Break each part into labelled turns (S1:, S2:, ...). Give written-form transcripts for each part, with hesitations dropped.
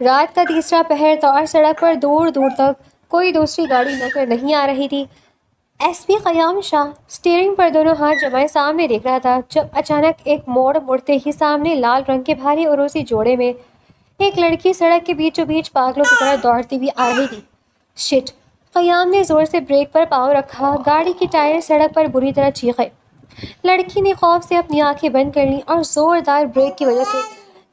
S1: رات کا تیسرا پہر تھا اور سڑک پر دور دور تک کوئی دوسری گاڑی نظر نہیں آ رہی تھی۔ ایس پی قیام شاہ اسٹیئرنگ پر دونوں ہاتھ جمائے سامنے دیکھ رہا تھا جب اچانک ایک موڑ مڑتے ہی سامنے لال رنگ کے بھاری عروسی جوڑے میں ایک لڑکی سڑک کے بیچوں بیچ پاگلوں کی طرح دوڑتی ہوئی آ رہی تھی۔ شٹ! قیام نے زور سے بریک پر پاؤں رکھا، گاڑی کے ٹائر سڑک پر بری طرح چیخے۔ لڑکی نے خوف سے اپنی آنکھیں بند کر لیں اور زوردار بریک کی وجہ سے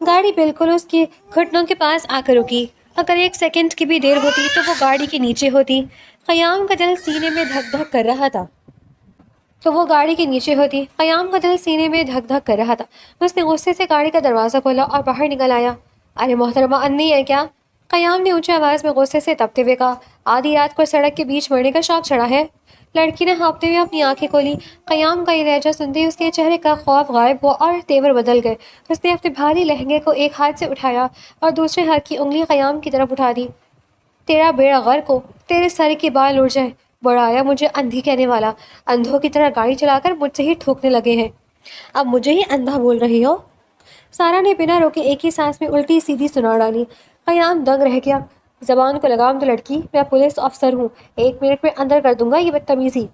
S1: گاڑی بالکل اس کے گھٹنوں کے پاس آ کر رکی۔ اگر ایک سیکنڈ کی بھی دیر ہوتی تو وہ گاڑی کے نیچے ہوتی۔ قیام کا دل سینے میں دھک دھک کر رہا تھا۔ اس نے غصے سے گاڑی کا دروازہ کھولا اور باہر نکل آیا۔ ارے محترمہ، اندھی ہے کیا؟ قیام نے اونچی آواز میں غصے سے تپتے ہوئے کہا۔ آدھی رات کو سڑک کے بیچ مرنے کا شوق چڑھا ہے؟ لڑکی نے ہانپتے ہوئے اپنی آنکھیں کھولی۔ قیام کا یہ لہجہ سنتے ہی اس کے چہرے کا خوف غائب ہوا اور تیور بدل گئے۔ اس نے اپنے بھاری لہنگے کو ایک ہاتھ سے اٹھایا اور دوسرے ہاتھ کی انگلی قیام کی طرف اٹھا دی۔ تیرا بیڑا غرق ہو، تیرے سر کے بال اڑ جائیں، بڑا آیا مجھے اندھی کہنے والا، اندھوں کی طرح گاڑی چلا کر مجھ سے ہی ٹھوکنے لگے ہیں، اب مجھے ہی اندھا بول رہی ہو؟ سارا نے بنا روکے ایک ہی سانس میں الٹی سیدھی سنا ڈالی۔ قیام دنگ رہ گیا۔ زبان کو لگام دو لڑکی، میں پولیس افسر ہوں، 1 منٹ میں اندر کر دوں گا یہ بدتمیزی۔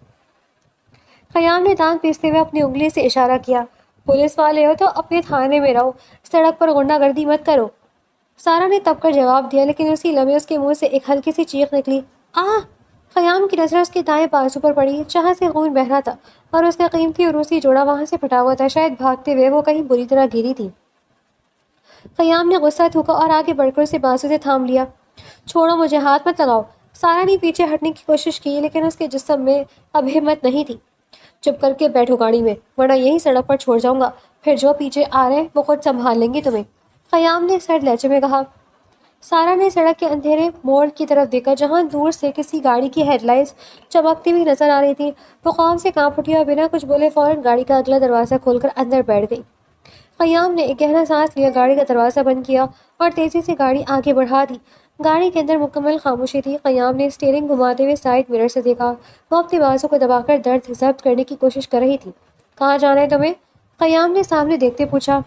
S1: قیام نے دانت پیستے ہوئے اپنی انگلی سے اشارہ کیا۔ پولیس والے ہو تو اپنے تھانے میں رہو، سڑک پر غنڈہ گردی مت کرو۔ سارا نے تب کر جواب دیا لیکن اسی لمحے اس کے منہ سے ایک ہلکی سی چیخ نکلی۔ آہ! قیام کی نظر اس کے دائیں بازو پر پڑی جہاں سے خون بہہ رہا تھا اور اس کا قیمتی عروسی جوڑا وہاں سے پھٹا ہوا تھا، شاید بھاگتے ہوئے وہ کہیں بری طرح گری تھی۔ قیام نے غصہ تھوکا اور آگے بڑھ کر اسے بازو سے تھام لیا۔ چھوڑو مجھے، ہاتھ مت لگاؤ۔ سارا نے پیچھے ہٹنے کی کوشش کی لیکن اس کے جسم میں اب ہمت نہیں تھی۔ چپ کر کے بیٹھو گاڑی میں ورنہ یہی سڑک پر چھوڑ جاؤں گا، پھر جو پیچھے آ رہے وہ خود سنبھال لیں گے تمہیں، قیام نے سرد لہجے میں کہا۔ سارا نے سڑک کے اندھیرے موڑ کی طرف دیکھا جہاں دور سے کسی گاڑی کی ہیڈ لائٹس چمکتی ہوئی نظر آ رہی تھی۔ وہ خوف سے کانپ اٹھی اور بنا کچھ بولے فوراً گاڑی کا اگلا دروازہ کھول کر اندر بیٹھ گئی۔ قیام نے ایک گہرا سانس لیا، گاڑی کا دروازہ بند کیا اور تیزی سے گاڑی آگے بڑھا دی۔ گاڑی کے اندر مکمل خاموشی تھی۔ قیام نے اسٹیئرنگ گھماتے ہوئے سائیڈ مرر سے دیکھا، وہ اپنے بازو کو دبا کر درد ضبط کرنے کی کوشش کر رہی تھی۔ کہاں جانا ہے تمہیں؟ قیام نے سامنے دیکھتے پوچھا۔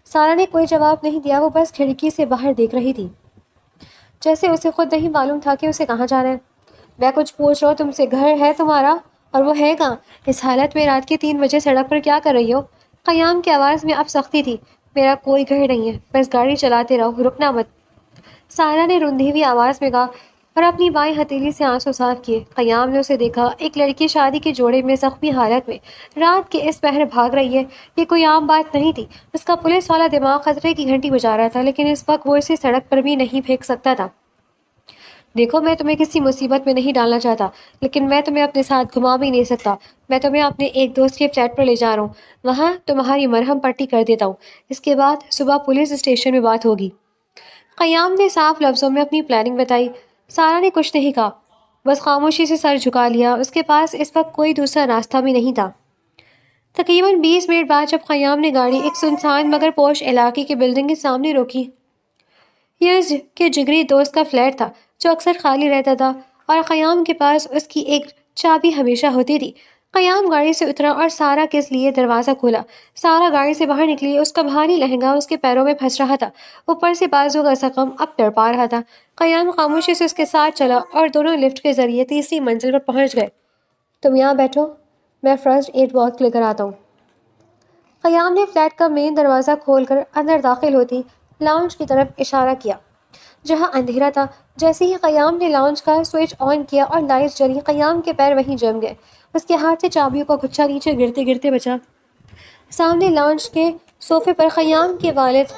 S1: سارا نے کوئی جواب نہیں دیا، وہ بس کھڑکی سے باہر دیکھ رہی تھی، جیسے اسے خود نہیں معلوم تھا کہ اسے کہاں جانا ہے۔ میں کچھ پوچھ رہا ہوں تم سے، گھر ہے تمہارا؟ اور وہ ہے کہاں؟ اس حالت میں رات کے 3 بجے سڑک پر کیا کر رہی ہو؟ قیام کی آواز میں اب سختی تھی۔ میرا کوئی گھر نہیں ہے، بس گاڑی چلاتے رہو، رکنا مت، سارا نے رندھی ہوئی آواز میں کہا اور اپنی بائیں ہتھیلی سے آنسو صاف کیے۔ قیام نے اسے دیکھا، ایک لڑکی شادی کے جوڑے میں زخمی حالت میں رات کے اس پہر بھاگ رہی ہے، یہ کوئی عام بات نہیں تھی۔ اس کا پولیس والا دماغ خطرے کی گھنٹی بجا رہا تھا لیکن اس وقت وہ اسے سڑک پر بھی نہیں پھینک سکتا تھا۔ دیکھو، میں تمہیں کسی مصیبت میں نہیں ڈالنا چاہتا لیکن میں تمہیں اپنے ساتھ گھما بھی نہیں سکتا۔ میں تمہیں اپنے ایک دوست کے فلیٹ پر لے جا رہا ہوں، وہاں تمہاری مرہم پٹی کر دیتا ہوں، اس کے بعد صبح پولیس اسٹیشن میں بات ہوگی۔ قیام نے صاف لفظوں میں اپنی پلاننگ بتائی۔ سارا نے کچھ نہیں کہا، بس خاموشی سے سر جھکا لیا، اس کے پاس اس وقت کوئی دوسرا راستہ بھی نہیں تھا۔ تقریباً 20 منٹ بعد جب قیام نے گاڑی ایک سنسان مگر پوش علاقے کی بلڈنگ کے سامنے روکی، یہ اس کے جگری دوست کا فلیٹ تھا جو اکثر خالی رہتا تھا اور قیام کے پاس اس کی ایک چابی ہمیشہ ہوتی تھی۔ قیام گاڑی سے اترا اور سارا کے لیے دروازہ کھولا۔ سارا گاڑی سے باہر نکلی، اس کا بھاری لہنگا اس کے پیروں میں پھنس رہا تھا، اوپر سے بازو کا زخم اب تڑپا رہا تھا۔ قیام خاموشی سے اس کے ساتھ چلا اور دونوں لفٹ کے ذریعے تیسری منزل پر پہنچ گئے۔ تم یہاں بیٹھو، میں فرسٹ ایڈ باکس لے کر آتا ہوں۔ قیام نے فلیٹ کا مین دروازہ کھول کر اندر داخل ہوتی لاؤنج کی طرف اشارہ کیا جہاں اندھیرا تھا۔ جیسے ہی قیام نے لاؤنج کا سوئچ آن کیا اور لائٹس جلی، قیام کے پیر وہیں جم گئے، اس کے ہاتھ سے چابیوں کا گچھا نیچے گرتے گرتے بچا۔ سامنے لاؤنج کے صوفے پر قیام کے والد،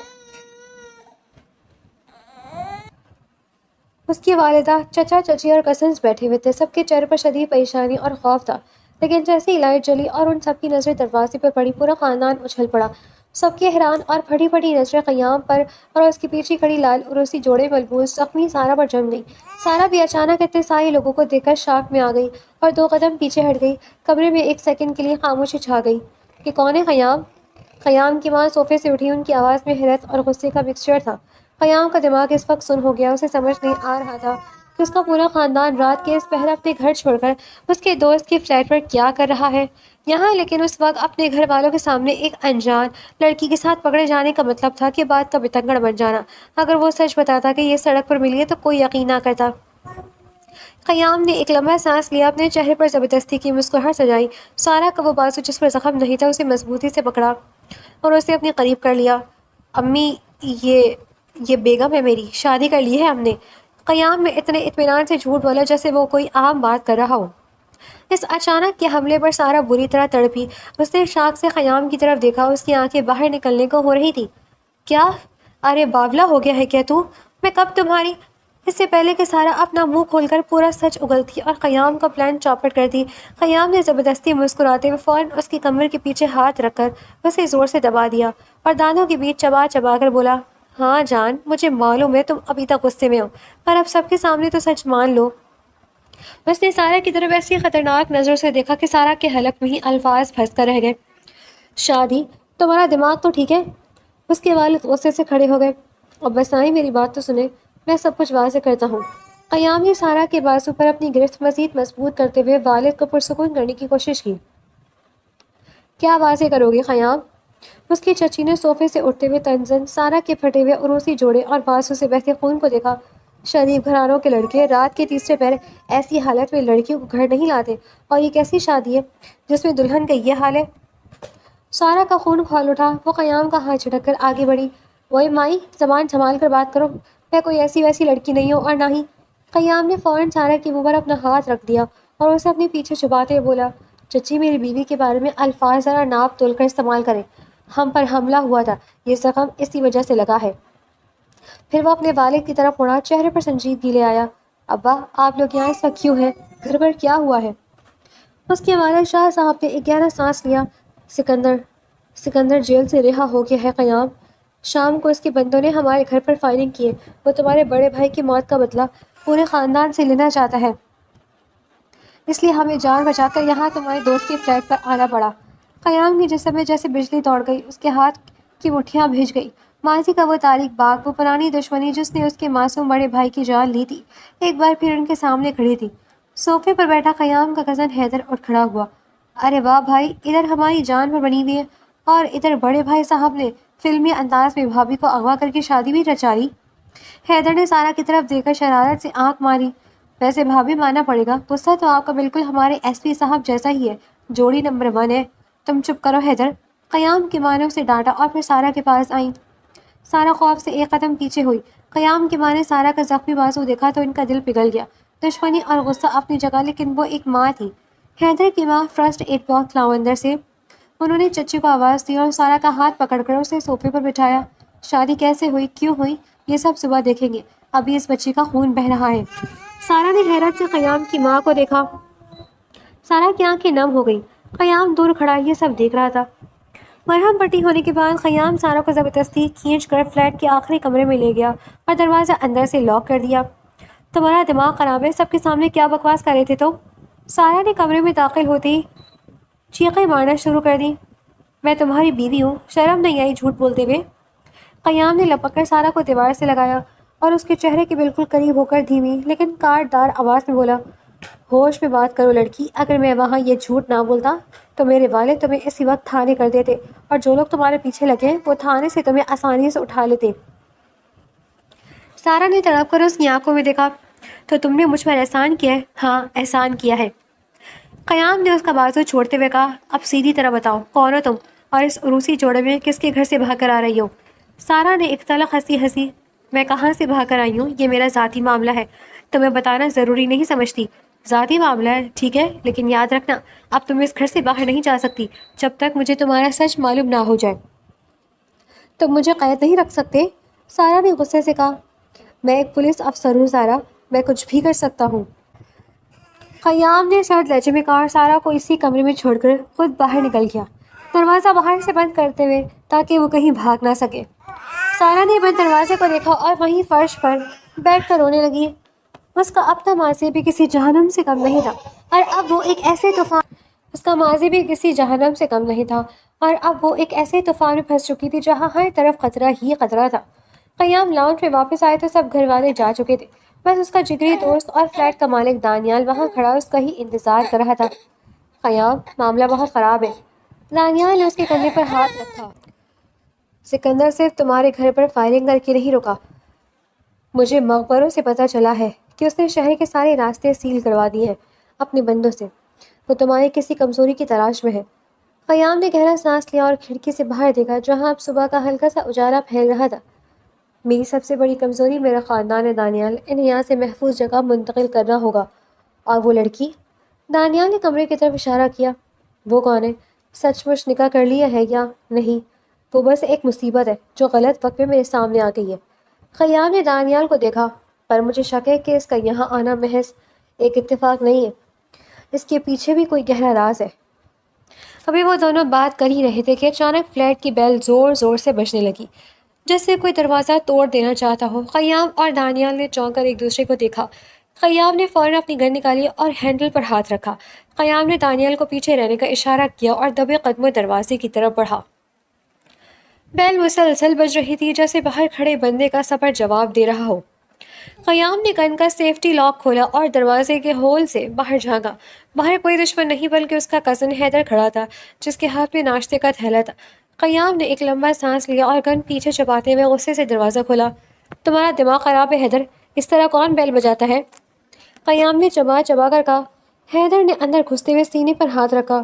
S1: اس کی والدہ، چچا چچی اور کزنز بیٹھے ہوئے تھے۔ سب کے چہرے پر شدید پریشانی اور خوف تھا لیکن جیسے ہی لائٹ جلی اور ان سب کی نظریں دروازے پر پڑی، پورا خاندان اچھل پڑا۔ سب کی حیران اور پھٹی پھٹی نظریں قیام پر اور اس کے پیچھے کھڑی لال عروسی جوڑے ملبوس زخمی سارا پر جم گئی۔ سارا بھی اچانک اتنے سارے لوگوں کو دیکھ کر شاک میں آ گئی اور 2 قدم پیچھے ہٹ گئی۔ کمرے میں ایک سیکنڈ کے لیے خاموشی چھا گئی۔ یہ کون ہے قیام؟ قیام کی ماں صوفے سے اٹھی، ان کی آواز میں حیرت اور غصے کا مکسچر تھا۔ قیام کا دماغ اس وقت سن ہو گیا، اسے سمجھ نہیں آ رہا تھا کہ اس کا پورا خاندان رات کے اس پہر اپنے گھر چھوڑ کر اس کے دوست کے فلیٹ پر کیا کر رہا ہے یہاں، لیکن اس وقت اپنے گھر والوں کے سامنے ایک انجان لڑکی کے ساتھ پکڑے جانے کا مطلب تھا کہ بات کا بتنگڑ بن جانا۔ اگر وہ سچ بتاتا کہ یہ سڑک پر ملی ہے تو کوئی یقین نہ کرتا۔ قیام نے ایک لمبا سانس لیا، اپنے چہرے پر زبردستی کی مسکراہٹ سجائی۔ سارا کا وہ بازو جس پر زخم نہیں تھا اسے مضبوطی سے پکڑا اور اسے اپنے قریب کر لیا۔ امی، یہ بیگم ہے میری، شادی کر لی ہے ہم نے۔ قیام میں اتنے اطمینان سے جھوٹ بولا جیسے وہ کوئی عام بات کر رہا ہو۔ اس اچانک کے حملے پر سارا بری طرح تڑپی۔ اس نے شاک سے قیام کی طرف دیکھا، اس کی آنکھیں باہر نکلنے کو ہو رہی تھی۔ کیا؟ ارے باولا ہو گیا ہے کیا تو؟ میں کب تمہاری؟ اس سے پہلے کہ سارا اپنا منہ کھول کر پورا سچ اگلتی اور قیام کا پلان چوپٹ کرتی، قیام نے زبردستی مسکراتے ہوئے فوراً اس کی کمر کے پیچھے ہاتھ رکھ کر اسے زور سے دبا دیا اور دانتوں کے بیچ چبا چبا کر بولا، ہاں جان، مجھے معلوم ہے تم ابھی تک غصے میں ہو، پر اب سب کے سامنے تو سچ مان لو۔ اس نے سارا کی طرف ایسی خطرناک نظروں سے دیکھا کہ سارا کے حلق میں ہی الفاظ پھنس کر رہ گئے۔ شادی؟ تمہارا دماغ تو ٹھیک ہے؟ اس کے والد غصے سے کھڑے ہو گئے۔ اب بس آئی میری بات تو سنیں، میں سب کچھ واضح کرتا ہوں۔ قیام نے سارا کے بازو پر اپنی گرفت مزید مضبوط کرتے ہوئے والد کو پرسکون کرنے کی کوشش کی۔ کیا واضح کرو گے قیام؟ اس کی چچی نے صوفے سے اٹھتے ہوئے تنزن سارا کے پھٹے ہوئے عروسی جوڑے اور بازو سے بہتے خون کو دیکھا۔ شریف گھرانوں کے لڑکے رات کے تیسرے پہر ایسی حالت میں لڑکیوں کو گھر نہیں لاتے، اور یہ کیسی شادی ہے جس میں دلہن کا یہ حال ہے؟ سارا کا خون کھول اٹھا، وہ قیام کا ہاتھ جھٹک کر آگے بڑھی۔ وہی مائی، زبان سنبھال کر بات کرو، میں کوئی ایسی ویسی لڑکی نہیں ہوں، اور نہ ہی۔ قیام نے فوراً سارا کے منہ پر اپنا ہاتھ رکھ دیا اور اسے اپنے پیچھے چھپاتے ہوئے بولا، چچی میری بیوی کے بارے میں الفاظ ذرا ناپ تول کر استعمال کریں، ہم پر حملہ ہوا تھا، یہ زخم اسی وجہ سے لگا ہے۔ پھر وہ اپنے والد کی طرف مڑا، چہرے پر سنجیدگی لے آیا۔ ابا، آپ لوگ یہاں اس وقت کیوں ہیں؟ گھر پر کیا ہوا ہے؟ اس کے والد شاہ صاحب نے ایک گہرا سانس لیا۔ سکندر جیل سے رہا ہو گیا ہے قیام۔ شام کو اس کے بندوں نے ہمارے گھر پر فائرنگ کی ہے، وہ تمہارے بڑے بھائی کی موت کا بدلہ پورے خاندان سے لینا چاہتا ہے، اس لیے ہمیں جان بچا کر یہاں تمہارے دوست کے فلیٹ پر آنا پڑا۔ قیام کے جسم میں جیسے بجلی دوڑ گئی، اس کے ہاتھ کی مٹھیاں بھیج گئی۔ ماضی کا وہ تاریک باغ، وہ پرانی دشمنی جس نے اس کے معصوم بڑے بھائی کی جان لی تھی، ایک بار پھر ان کے سامنے کھڑی تھی۔ صوفے پر بیٹھا قیام کا کزن حیدر اٹھ کھڑا ہوا۔ ارے واہ بھائی، ادھر ہماری جان پر بنی ہوئی ہے، اور ادھر بڑے بھائی صاحب نے فلمی انداز میں بھابھی کو اغوا کر کے شادی بھی رچا لی۔ حیدر نے سارا کی طرف دیکھ کر شرارت سے آنکھ ماری۔ ویسے بھابھی ماننا پڑے گا، غصہ تو آپ کا بالکل ہمارے ایس پی صاحب جیسا ہی ہے، جوڑی نمبر 1 ہے۔ تم چپ کرو حیدر، قیام کی ماں نے اسے ڈانٹا اور پھر سارا کے پاس آئیں۔ سارا خوف سے ایک قدم پیچھے ہوئی۔ قیام کی ماں نے سارا کا زخمی بازو دیکھا تو ان کا دل پگھل گیا۔ دشمنی اور غصہ اپنی جگہ، لیکن وہ ایک ماں تھی۔ حیدر کی ماں فرسٹ ایڈ باکس لاؤ اندر سے۔ انہوں نے چچی کو آواز دی اور سارا کا ہاتھ پکڑ کر اسے صوفے پر بٹھایا۔ شادی کیسے ہوئی، کیوں ہوئی، یہ سب صبح دیکھیں گے، ابھی اس بچی کا خون بہہ رہا ہے۔ سارا نے حیرت سے قیام کی ماں کو دیکھا۔ سارا کی آنکھیں نم ہو گئی۔ قیام دور کھڑا یہ سب دیکھ رہا تھا۔ مرہم پٹی ہونے کے بعد قیام سارا کو زبردستی کھینچ کر فلیٹ کے آخری کمرے میں لے گیا اور دروازہ اندر سے لاک کر دیا۔ تمہارا دماغ خراب ہے، سب کے سامنے کیا بکواس کر رہے تھے تم؟ سارا نے کمرے میں داخل ہوتے ہی چیخیں مارنا شروع کر دی۔ میں تمہاری بیوی ہوں، شرم نہیں آئی جھوٹ بولتے ہوئے؟ قیام نے لپک کر سارا کو دیوار سے لگایا اور اس کے چہرے کے بالکل قریب ہو کر دھیمی لیکن کاٹدار آواز میں بولا، ہوش میں بات کرو لڑکی، اگر میں وہاں یہ جھوٹ نہ بولتا تو میرے والد تمہیں اسی وقت تھانے کر دیتے، اور جو لوگ تمہارے پیچھے لگے ہیں وہ تھانے سے تمہیں آسانی سے اٹھا لیتے۔ سارا نے تڑپ کر اس کی آنکھوں میں دیکھا۔ تو تم نے مجھ پر احسان کیا ہے؟ ہاں، احسان کیا ہے۔ قیام نے اس کا بازو چھوڑتے ہوئے کہا، اب سیدھی طرح بتاؤ، کون ہو تم، اور اس عروسی جوڑے میں کس کے گھر سے بھاگ کر آ رہی ہو؟ سارا نے ایک تلخ ہنسی، میں کہاں سے بھاگ کر آئی ہوں، یہ میرا ذاتی معاملہ ہے، تمہیں بتانا ضروری نہیں سمجھتی۔ ذاتی معاملہ ہے، ٹھیک ہے، لیکن یاد رکھنا اب تم اس گھر سے باہر نہیں جا سکتی جب تک مجھے تمہارا سچ معلوم نہ ہو جائے۔ تم مجھے قید نہیں رکھ سکتے، سارا نے غصے سے کہا۔ میں ایک پولیس افسر ہوں سارا، میں کچھ بھی کر سکتا ہوں۔ قیام نے سرد لہجے میں کہا اور سارا کو اسی کمرے میں چھوڑ کر خود باہر نکل گیا، دروازہ باہر سے بند کرتے ہوئے تاکہ وہ کہیں بھاگ نہ سکے۔ سارا نے بند دروازے کو دیکھا اور وہیں فرش پر بیٹھ کر رونے لگی۔ اس کا اپنا ماضی بھی کسی جہنم سے کم نہیں تھا، اور اب وہ ایک ایسے طوفان میں پھنس چکی تھی جہاں ہر طرف خطرہ ہی خطرہ تھا۔ قیام لاؤنج میں واپس آئے تو سب گھر والے جا چکے تھے۔ بس اس کا جگری دوست اور فلیٹ کا مالک دانیال وہاں کھڑا اس کا ہی انتظار کر رہا تھا۔ قیام، معاملہ بہت خراب ہے۔ دانیال نے اس کے کندھے پر ہاتھ رکھا۔ سکندر صرف تمہارے گھر پر فائرنگ کر کے نہیں رکا۔ مجھے مخبروں سے پتہ چلا ہے کہ اس نے شہر کے سارے راستے سیل کروا دیے ہیں اپنے بندوں سے۔ وہ تمہاری کسی کمزوری کی تلاش میں ہے۔ قیام نے گہرا سانس لیا اور کھڑکی سے باہر دیکھا جہاں اب صبح کا ہلکا سا اجالا پھیل رہا تھا۔ میری سب سے بڑی کمزوری میرا خاندان ہے دانیال، انہیں یہاں سے محفوظ جگہ منتقل کرنا ہوگا۔ اور وہ لڑکی؟ دانیال نے کمرے کی طرف اشارہ کیا۔ وہ کون ہے؟ سچ مچ نکاح کر لیا ہے یا نہیں؟ وہ بس ایک مصیبت ہے جو غلط وقت میں میرے سامنے آ گئی ہے۔ خیام نے دانیال کو دیکھا، پر مجھے شک ہے کہ اس کا یہاں آنا محض ایک اتفاق نہیں ہے، اس کے پیچھے بھی کوئی گہرا راز ہے۔ ابھی وہ دونوں بات کر ہی رہے تھے کہ اچانک فلیٹ کی بیل زور زور سے بجنے لگی، جیسے کوئی دروازہ توڑ دینا چاہتا ہو۔ قیام اور دانیال نے چونک کر ایک دوسرے کو دیکھا۔ قیام نے فوراً اپنی گن نکالی اور ہینڈل پر ہاتھ رکھا۔ قیام نے دانیال کو پیچھے رہنے کا اشارہ کیا اور دبے قدموں دروازے کی طرف بڑھا۔ بیل مسلسل بج رہی تھی جیسے باہر کھڑے بندے کا سفر جواب دے رہا ہو۔ قیام نے گن کا سیفٹی لاک کھولا اور دروازے کے ہول سے باہر جھانکا۔ باہر کوئی دشمن نہیں بلکہ اس کا کزن حیدر کھڑا تھا جس کے ہاتھ میں ناشتے کا تھیلا تھا۔ قیام نے ایک لمبا سانس لیا اور گن پیچھے چباتے ہوئے غصے سے دروازہ کھولا۔ تمہارا دماغ خراب ہے حیدر، اس طرح کون بیل بجاتا ہے؟ قیام نے چبا چبا کر کہا۔ حیدر نے اندر گھستے ہوئے سینے پر ہاتھ رکھا۔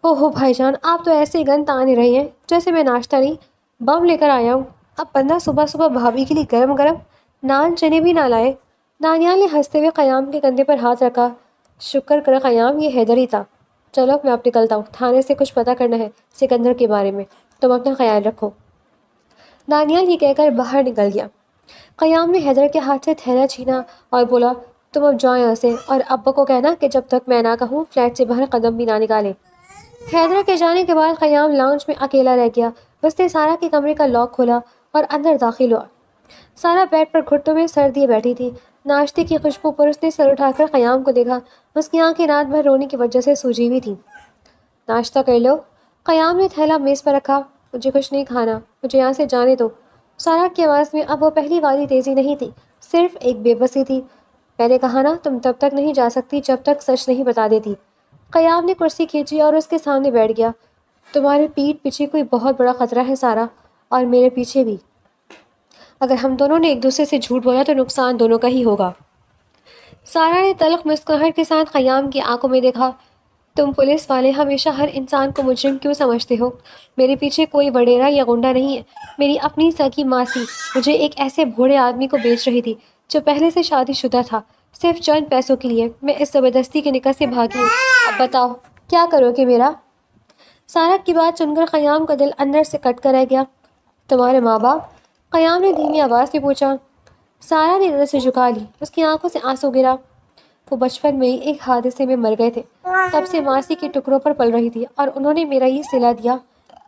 S1: اوہو بھائی جان، آپ تو ایسے گن تانے رہے ہیں جیسے میں ناشتہ نہیں بم لے کر آیا ہوں۔ اب بندہ صبح صبح بھابھی کے لیے گرم گرم نان چنے بھی نہ لائے۔ دانیال نے ہنستے ہوئے قیام کے کندھے پر ہاتھ رکھا۔ شکر کر قیام، یہ حیدر ہی تھا۔ چلو میں اب نکلتا ہوں، تھانے سے کچھ پتہ کرنا ہے سکندر کے بارے میں، تم اپنا خیال رکھو۔ دانیال یہ کہہ کر باہر نکل گیا۔ قیام نے حیدر کے ہاتھ سے تھیلا چھینا اور بولا، تم اب جاؤ یہاں سے اور ابا کو کہنا کہ جب تک میں نہ کہوں فلیٹ سے باہر قدم بھی نہ نکالیں۔ حیدر کے جانے کے بعد قیام لاؤنج میں اکیلا رہ گیا۔ اس نے سارا کے کمرے کا لاک کھولا اور اندر داخل ہوا۔ سارا بیڈ پر گھٹنوں میں سر دیے بیٹھی تھی۔ ناشتے کی خوشبو پر اس نے سر اٹھا کر قیام کو دیکھا۔ اس کی آنکھیں رات بھر رونے کی وجہ سے سوجی ہوئی تھیں۔ ناشتہ کر لو۔ قیام نے تھیلا میز پر رکھا۔ مجھے کچھ نہیں کھانا، مجھے یہاں سے جانے دو۔ سارا کی آواز میں اب وہ پہلی والی تیزی نہیں تھی، صرف ایک بے بسی تھی۔ میں نے کہا نا، تم تب تک نہیں جا سکتی جب تک سچ نہیں بتا دیتی۔ قیام نے کرسی کھینچی اور اس کے سامنے بیٹھ گیا۔ تمہارے پیٹھ پیچھے کوئی بہت بڑا خطرہ ہے سارا، اور میرے پیچھے بھی۔ اگر ہم دونوں نے ایک دوسرے سے جھوٹ بولا تو نقصان دونوں کا ہی ہوگا۔ سارا نے تلخ مسکراہٹ کے ساتھ قیام کی آنکھوں میں دیکھا۔ تم پولیس والے ہمیشہ ہر انسان کو مجرم کیوں سمجھتے ہو؟ میرے پیچھے کوئی وڈیرا یا گنڈا نہیں ہے۔ میری اپنی سکی ماسی مجھے ایک ایسے بوڑھے آدمی کو بیچ رہی تھی جو پہلے سے شادی شدہ تھا، صرف چند پیسوں کے لیے۔ میں اس زبردستی کے نکاح سے بھاگی ہوں۔ اب بتاؤ کیا کرو گے میرا؟ سارا کی بات سن کر قیام کا دل اندر سے کٹ کر رہ گیا۔ تمہارے ماں باپ؟ قیام نے دھیمی آواز میں پوچھا۔ سارا نے نظر سے جھکا لی، اس کی آنکھوں سے آنسو گرا۔ وہ بچپن میں ہی ایک حادثے میں مر گئے تھے، تب سے ماسی کے ٹکڑوں پر پل رہی تھی، اور انہوں نے میرا یہ صلہ دیا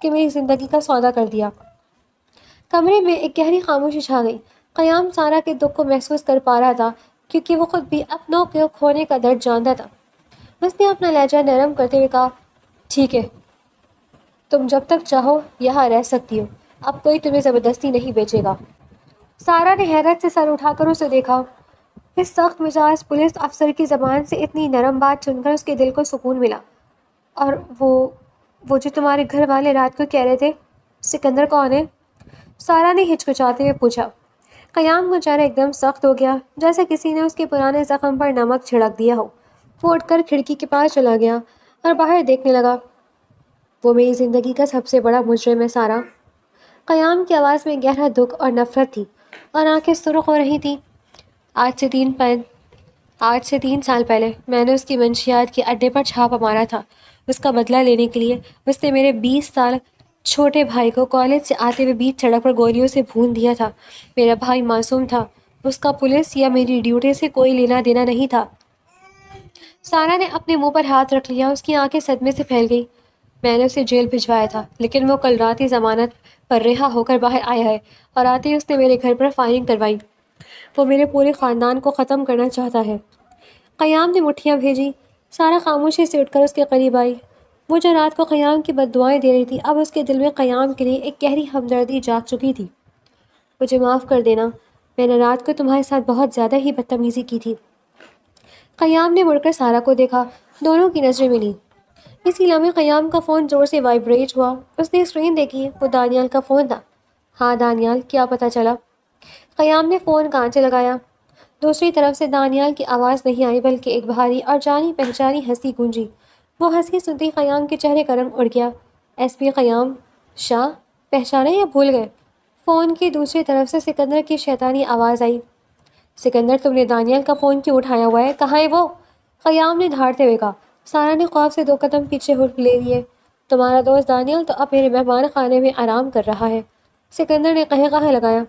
S1: کہ میری زندگی کا سودا کر دیا۔ کمرے میں ایک گہری خاموشی چھا گئی۔ قیام سارا کے دکھ کو محسوس کر پا رہا تھا کیونکہ وہ خود بھی اپنوں کو کھونے کا درد جانتا تھا۔ اس نے اپنا لہجہ نرم کرتے ہوئے کہا، ٹھیک ہے، تم جب تک چاہو یہاں رہ سکتی ہو، اب کوئی تمہیں زبردستی نہیں بیچے گا۔ سارا نے حیرت سے سر اٹھا کر اسے دیکھا۔ اس سخت مزاج پولیس افسر کی زبان سے اتنی نرم بات سن کر اس کے دل کو سکون ملا۔ اور وہ جو تمہارے گھر والے رات کو کہہ رہے تھے، سکندر کون ہے؟ سارا نے ہچکچاتے ہوئے پوچھا۔ قیام کا چہرہ ایک دم سخت ہو گیا، جیسے کسی نے اس کے پرانے زخم پر نمک چھڑک دیا ہو۔ وہ اٹھ کر کھڑکی کے پاس چلا گیا اور باہر دیکھنے لگا۔ وہ میری زندگی کا سب سے بڑا مجرم ہے سارا۔ قیام کی آواز میں گہرا دکھ اور نفرت تھی، اور آنکھیں سرخ ہو رہی تھیں۔ آج سے 3 سال پہلے میں نے اس کی منشیات کے اڈے پر چھاپا مارا تھا۔ اس کا بدلہ لینے کے لیے اس نے میرے 20 سال چھوٹے بھائی کو کالج سے آتے ہوئے بیچ سڑک پر گولیوں سے بھون دیا تھا۔ میرا بھائی معصوم تھا، اس کا پولیس یا میری ڈیوٹی سے کوئی لینا دینا نہیں تھا۔ سارا نے اپنے منہ پر ہاتھ رکھ لیا، اس کی آنکھیں صدمے سے پھیل گئی۔ میں نے اسے جیل بھجوایا تھا، لیکن وہ کل رات ہی ضمانت پر رہا ہو کر باہر آیا ہے، اور آتے ہی اس نے میرے گھر پر فائرنگ کروائی۔ وہ میرے پورے خاندان کو ختم کرنا چاہتا ہے۔ قیام نے مٹھیاں بھیجی۔ سارا خاموشی سے اٹھ کر اس کے قریب آئی۔ وہ جو رات کو قیام کی بد دعائیں دے رہی تھی، اب اس کے دل میں قیام کے لیے ایک گہری ہمدردی جاگ چکی تھی۔ مجھے معاف کر دینا، میں نے رات کو تمہارے ساتھ بہت زیادہ ہی بدتمیزی کی تھی۔ قیام نے مڑ کر سارا کو دیکھا، دونوں کی نظریں ملی۔ اسی لمحے قیام کا فون زور سے وائبریٹ ہوا۔ اس نے اسکرین دیکھی، وہ دانیال کا فون تھا۔ ہاں دانیال، کیا پتہ چلا؟ قیام نے فون کان سے لگایا۔ دوسری طرف سے دانیال کی آواز نہیں آئی بلکہ ایک بھاری اور جانی پہچانی ہنسی گونجی۔ وہ ہنسی سنتی قیام کے چہرے کا رنگ اڑ گیا۔ ایس پی قیام شاہ پہچانا یا بھول گئے؟ فون کی دوسری طرف سے سکندر کی شیطانی آواز آئی۔ سکندر، تم نے دانیال کا فون کیوں اٹھایا ہوا ہے؟ کہاں ہے وہ؟ قیام نے دھاڑتے ہوئے کہا۔ سارا نے خوف سے 2 قدم پیچھے ہٹ لے لیے۔ تمہارا دوست دانیال تو اب میرے مہمان خانے میں آرام کر رہا ہے، سکندر نے کہا لگایا۔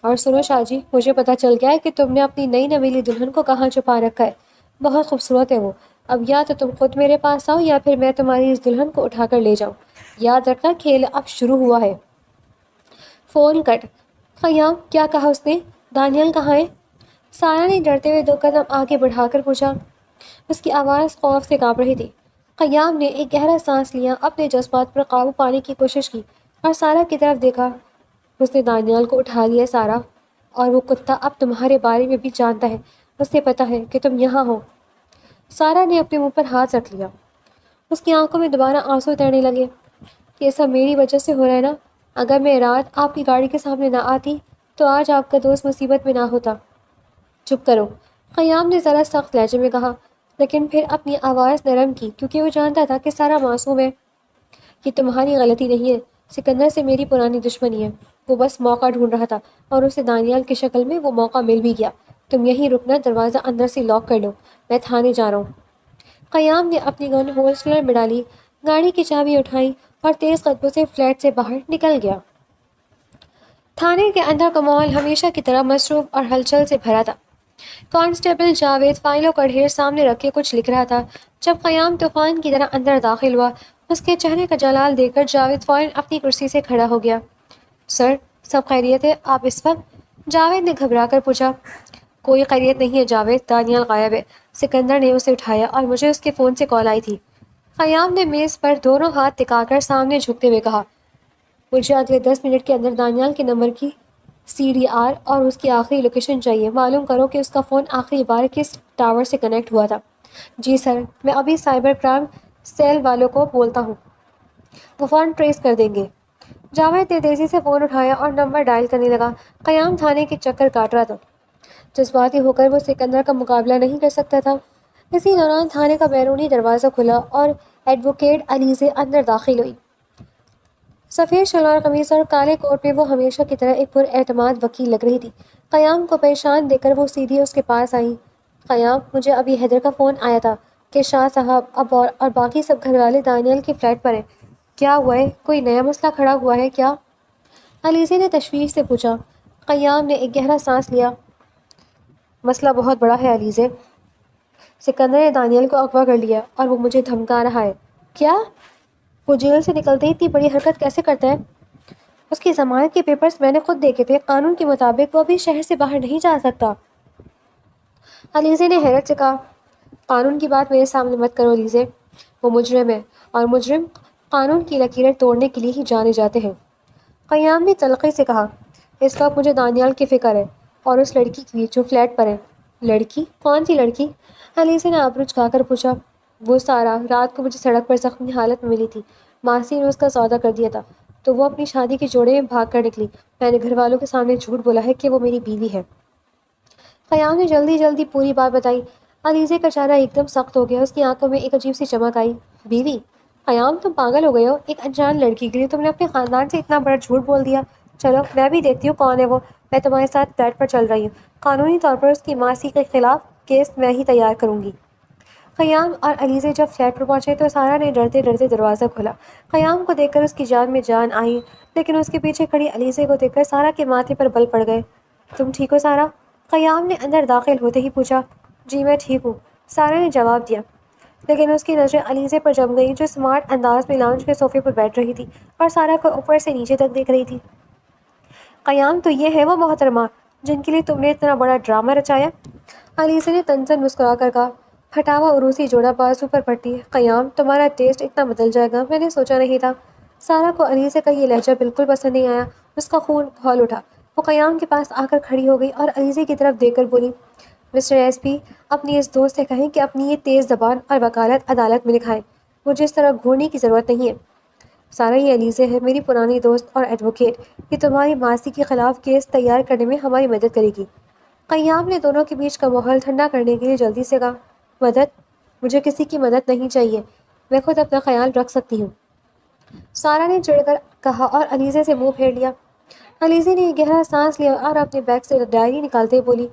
S1: اور سنو شاہ جی، مجھے پتہ چل گیا ہے کہ تم نے اپنی نئی نویلی دلہن کو کہاں چھپا رکھا ہے۔ بہت خوبصورت ہے وہ۔ اب یا تو تم خود میرے پاس آؤ یا پھر میں تمہاری اس دلہن کو اٹھا کر لے جاؤں۔ یاد رکھنا، کھیل اب شروع ہوا ہے۔ فون کٹ۔ قیام، کیا کہا اس نے؟ دانیال کہاں ہے؟ سارا نے ڈرتے ہوئے 2 قدم آگے بڑھا کر پوچھا۔ اس کی آواز خوف سے کانپ رہی تھی۔ قیام نے ایک گہرا سانس لیا، اپنے جذبات پر قابو پانے کی کوشش کی اور سارا کی طرف دیکھا۔ اس نے دانیال کو اٹھا لیا سارا، اور وہ کتا اب تمہارے بارے میں بھی جانتا ہے۔ اسے پتہ ہے کہ تم یہاں ہو۔ سارا نے اپنے منہ پر ہاتھ رکھ لیا۔ اس کی آنکھوں میں دوبارہ آنسو تیرنے لگے۔ یہ سب میری وجہ سے ہو رہا ہے نا؟ اگر میں رات آپ کی گاڑی کے سامنے نہ آتی تو آج آپ کا دوست مصیبت میں نہ ہوتا۔ چپ کرو، قیام نے ذرا سخت لہجے میں کہا، لیکن پھر اپنی آواز نرم کی کیونکہ وہ جانتا تھا کہ سارا معصوم ہے۔ یہ تمہاری غلطی نہیں ہے، سکندر سے میری پرانی دشمنی ہے۔ وہ بس موقع ڈھونڈ رہا تھا اور اسے دانیال کی شکل میں وہ موقع مل بھی گیا۔ تم یہیں رکنا، دروازہ اندر سے لاک کر لو، میں تھانے جا رہا ہوں۔ قیام نے اپنی گن ہولسٹر میں ڈالی، گاڑی کی چابی اٹھائی اور تیز قدموں سے فلیٹ سے باہر نکل گیا۔ تھانے کے اندر کا ماحول ہمیشہ کی طرح مصروف اور ہلچل سے بھرا تھا۔ کانسٹیبل جاوید فائلوں کا ڈھیر سامنے رکھ کے کچھ لکھ رہا تھا۔ جب قیام طوفان کی طرح اندر داخل ہوا، اس کے چہرے کا جلال دیکھ کر جاوید فوراً اپنی کرسی سے کھڑا ہو گیا۔ سر، سب خیریت ہے آپ اس وقت؟ جاوید نے گھبرا کر پوچھا۔ کوئی خیریت نہیں ہے جاوید، دانیال غائب ہے۔ سکندر نے اسے اٹھایا اور مجھے اس کے فون سے کال آئی تھی۔ قیام نے میز پر دونوں ہاتھ ٹکا کر سامنے جھکتے ہوئے کہا، مجھے اگلے 10 منٹ کے اندر دانیال کے نمبر کی CDR اور اس کی آخری لوکیشن چاہیے۔ معلوم کرو کہ اس کا فون آخری بار کس ٹاور سے کنیکٹ ہوا تھا۔ جی سر، میں ابھی سائبر کرائم سیل والوں کو بولتا ہوں، وہ فون ٹریس کر دیں گے۔ جاوید نے تیزی سے فون اٹھایا اور نمبر ڈائل کرنے لگا۔ قیام تھانے کے چکر کاٹ رہا تھا۔ جذباتی ہو کر وہ سکندر کا مقابلہ نہیں کر سکتا تھا۔ اسی دوران تھانے کا بیرونی دروازہ کھلا اور ایڈوکیٹ علیزے اندر داخل ہوئی۔ سفید شلوار قمیض اور کالے کوٹ میں وہ ہمیشہ کی طرح ایک پراعتماد وکیل لگ رہی تھی۔ قیام کو پریشان دیکھ کر وہ سیدھی اس کے پاس آئی۔ قیام، مجھے ابھی حیدر کا فون آیا تھا کہ شاہ صاحب اب اور باقی سب گھر والے دانیال کی فلیٹ پر ہیں۔ کیا ہوا ہے؟ کوئی نیا مسئلہ کھڑا ہوا ہے کیا؟ علیزے نے تشویش سے پوچھا۔ قیام نے ایک گہرا سانس لیا۔ مسئلہ بہت بڑا ہے علیزے، سکندر نے دانیال کو اغوا کر لیا اور وہ مجھے دھمکا رہا ہے۔ کیا؟ وہ جیل سے نکلتے ہی اتنی بڑی حرکت کیسے کرتا ہے؟ اس کی ضمانت کے پیپرز میں نے خود دیکھے تھے، قانون کے مطابق وہ ابھی شہر سے باہر نہیں جا سکتا۔ علیزے نے حیرت سے کہا، قانون کی بات میرے سامنے مت کرو علیزے، وہ مجرم ہے اور مجرم قانون کی لکیریں توڑنے کے لیے ہی جانے جاتے ہیں۔ قیام نے تلخی سے کہا، اس وقت مجھے دانیال کی فکر ہے اور اس لڑکی کی جو فلیٹ پر ہے۔ لڑکی؟ کون سی لڑکی؟ علیزے نے آبرو جھکا کر پوچھا۔ وہ سارا، رات کو مجھے سڑک پر زخمی حالت میں ملی تھی، ماسی نے اس کا سودا کر دیا تھا تو وہ اپنی شادی کے جوڑے میں بھاگ کر نکلی۔ میں نے گھر والوں کے سامنے جھوٹ بولا ہے کہ وہ میری بیوی ہے۔ قیام نے جلدی پوری بات بتائی۔ علیزے کا چہرہ ایک دم سخت ہو گیا، اس کی آنکھوں میں ایک عجیب سی چمک آئی۔ بیوی؟ قیام، تم پاگل ہو گئے ہو؟ ایک انجان لڑکی کے لیے تم نے اپنے خاندان سے اتنا بڑا جھوٹ بول دیا؟ چلو میں بھی دیکھتی ہوں کون ہے وہ، میں تمہارے ساتھ فلیٹ پر چل رہی ہوں، قانونی طور پر اس کی ماسی کے خلاف کیس میں ہی تیار کروں گی۔ قیام اور علیزے جب فلیٹ پر پہنچے تو سارا نے ڈرتے ڈرتے دروازہ کھولا۔ قیام کو دیکھ کر اس کی جان میں جان آئی، لیکن اس کے پیچھے کھڑی علیزے کو دیکھ کر سارا کے ماتھے پر بل پڑ گئے۔ تم ٹھیک ہو سارا؟ قیام نے اندر داخل ہوتے ہی پوچھا۔ جی میں ٹھیک ہوں، سارا نے جواب دیا، لیکن اس کی نظریں علیزے پر جم گئیں جو سمارٹ انداز میں لاؤنج کے صوفے پر بیٹھ رہی تھی اور سارا کو اوپر سے نیچے تک دیکھ رہی تھی۔ قیام، تو یہ ہے وہ محترمہ جن کے لیے تم نے اتنا بڑا ڈرامہ رچایا؟ علیزے نے تنزن مسکرا کر کہا۔ ہٹا ہوا عروسی جوڑا بازو پر پٹی۔ قیام، تمہارا ٹیسٹ اتنا بدل جائے گا میں نے سوچا نہیں تھا۔ سارا کو علیزے کا یہ لہجہ بالکل پسند نہیں آیا، اس کا خون کھول اٹھا۔ وہ قیام کے پاس آ کر کھڑی ہو گئی اور علیزے کی طرف دیکھ کر بولی، مسٹر ایس پی، اپنی اس دوست سے کہیں کہ اپنی یہ تیز زبان اور وکالت عدالت میں دکھائیں، مجھے اس طرح گھورنے کی ضرورت نہیں ہے۔ سارا، یہ علیزے ہے، میری پرانی دوست اور ایڈوکیٹ، یہ تمہاری ماسی کے خلاف کیس تیار کرنے میں ہماری مدد کرے گی۔ قیام نے دونوں کے بیچ کا ماحول ٹھنڈا کرنے کے لیے جلدی سے کہا، مدد؟ مجھے کسی کی مدد نہیں چاہیے، میں خود اپنا خیال رکھ سکتی ہوں۔ سارا نے چڑھ کر کہا اور علیزے سے منہ پھیر لیا۔ علیزے نے ایک گہرا سانس لیا اور اپنے بیگ سے ڈائری نکالتے ہوئے بولی،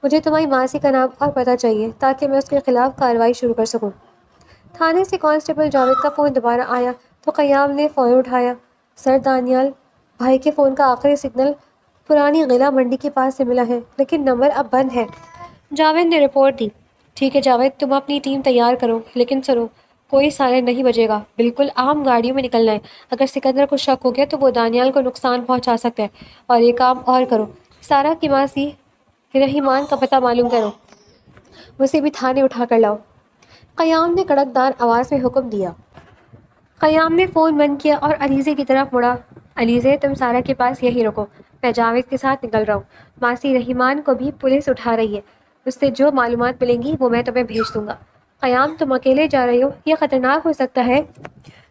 S1: مجھے تمہاری ماسی کا نام اور پتہ چاہیے تاکہ میں اس کے خلاف کارروائی شروع کر سکوں۔ تھانے سے کانسٹیبل جاوید کا فون دوبارہ آیا تو قیام نے فون اٹھایا۔ سر، دانیال بھائی کے فون کا آخری سگنل پرانی غلہ منڈی کے پاس سے ملا ہے، لیکن نمبر اب بند ہے۔ جاوید نے رپورٹ دی۔ ٹھیک ہے جاوید، تم اپنی ٹیم تیار کرو، لیکن سنو، کوئی سائرن نہیں بجے گا، بالکل عام گاڑیوں میں نکلنا ہے۔ اگر سکندر کو شک ہو گیا تو وہ دانیال کو نقصان پہنچا سکتا ہے۔ اور ایک کام اور کرو، سارا کی ماسی رحیمان کا پتہ معلوم کرو، اسے بھی تھانے اٹھا کر لاؤ۔ قیام نے کڑکدار آواز میں حکم دیا۔ قیام نے فون بند کیا اور علیزے کی طرف مڑا۔ علیزے، تم سارا کے پاس یہی رکو، میں جاوید کے ساتھ نکل رہا ہوں۔ ماسی رحیمان کو بھی پولیس اٹھا رہی ہے، اس سے جو معلومات ملیں گی وہ میں تمہیں بھیج دوں گا۔ قیام، تم اکیلے جا رہی ہو، یہ خطرناک ہو سکتا ہے۔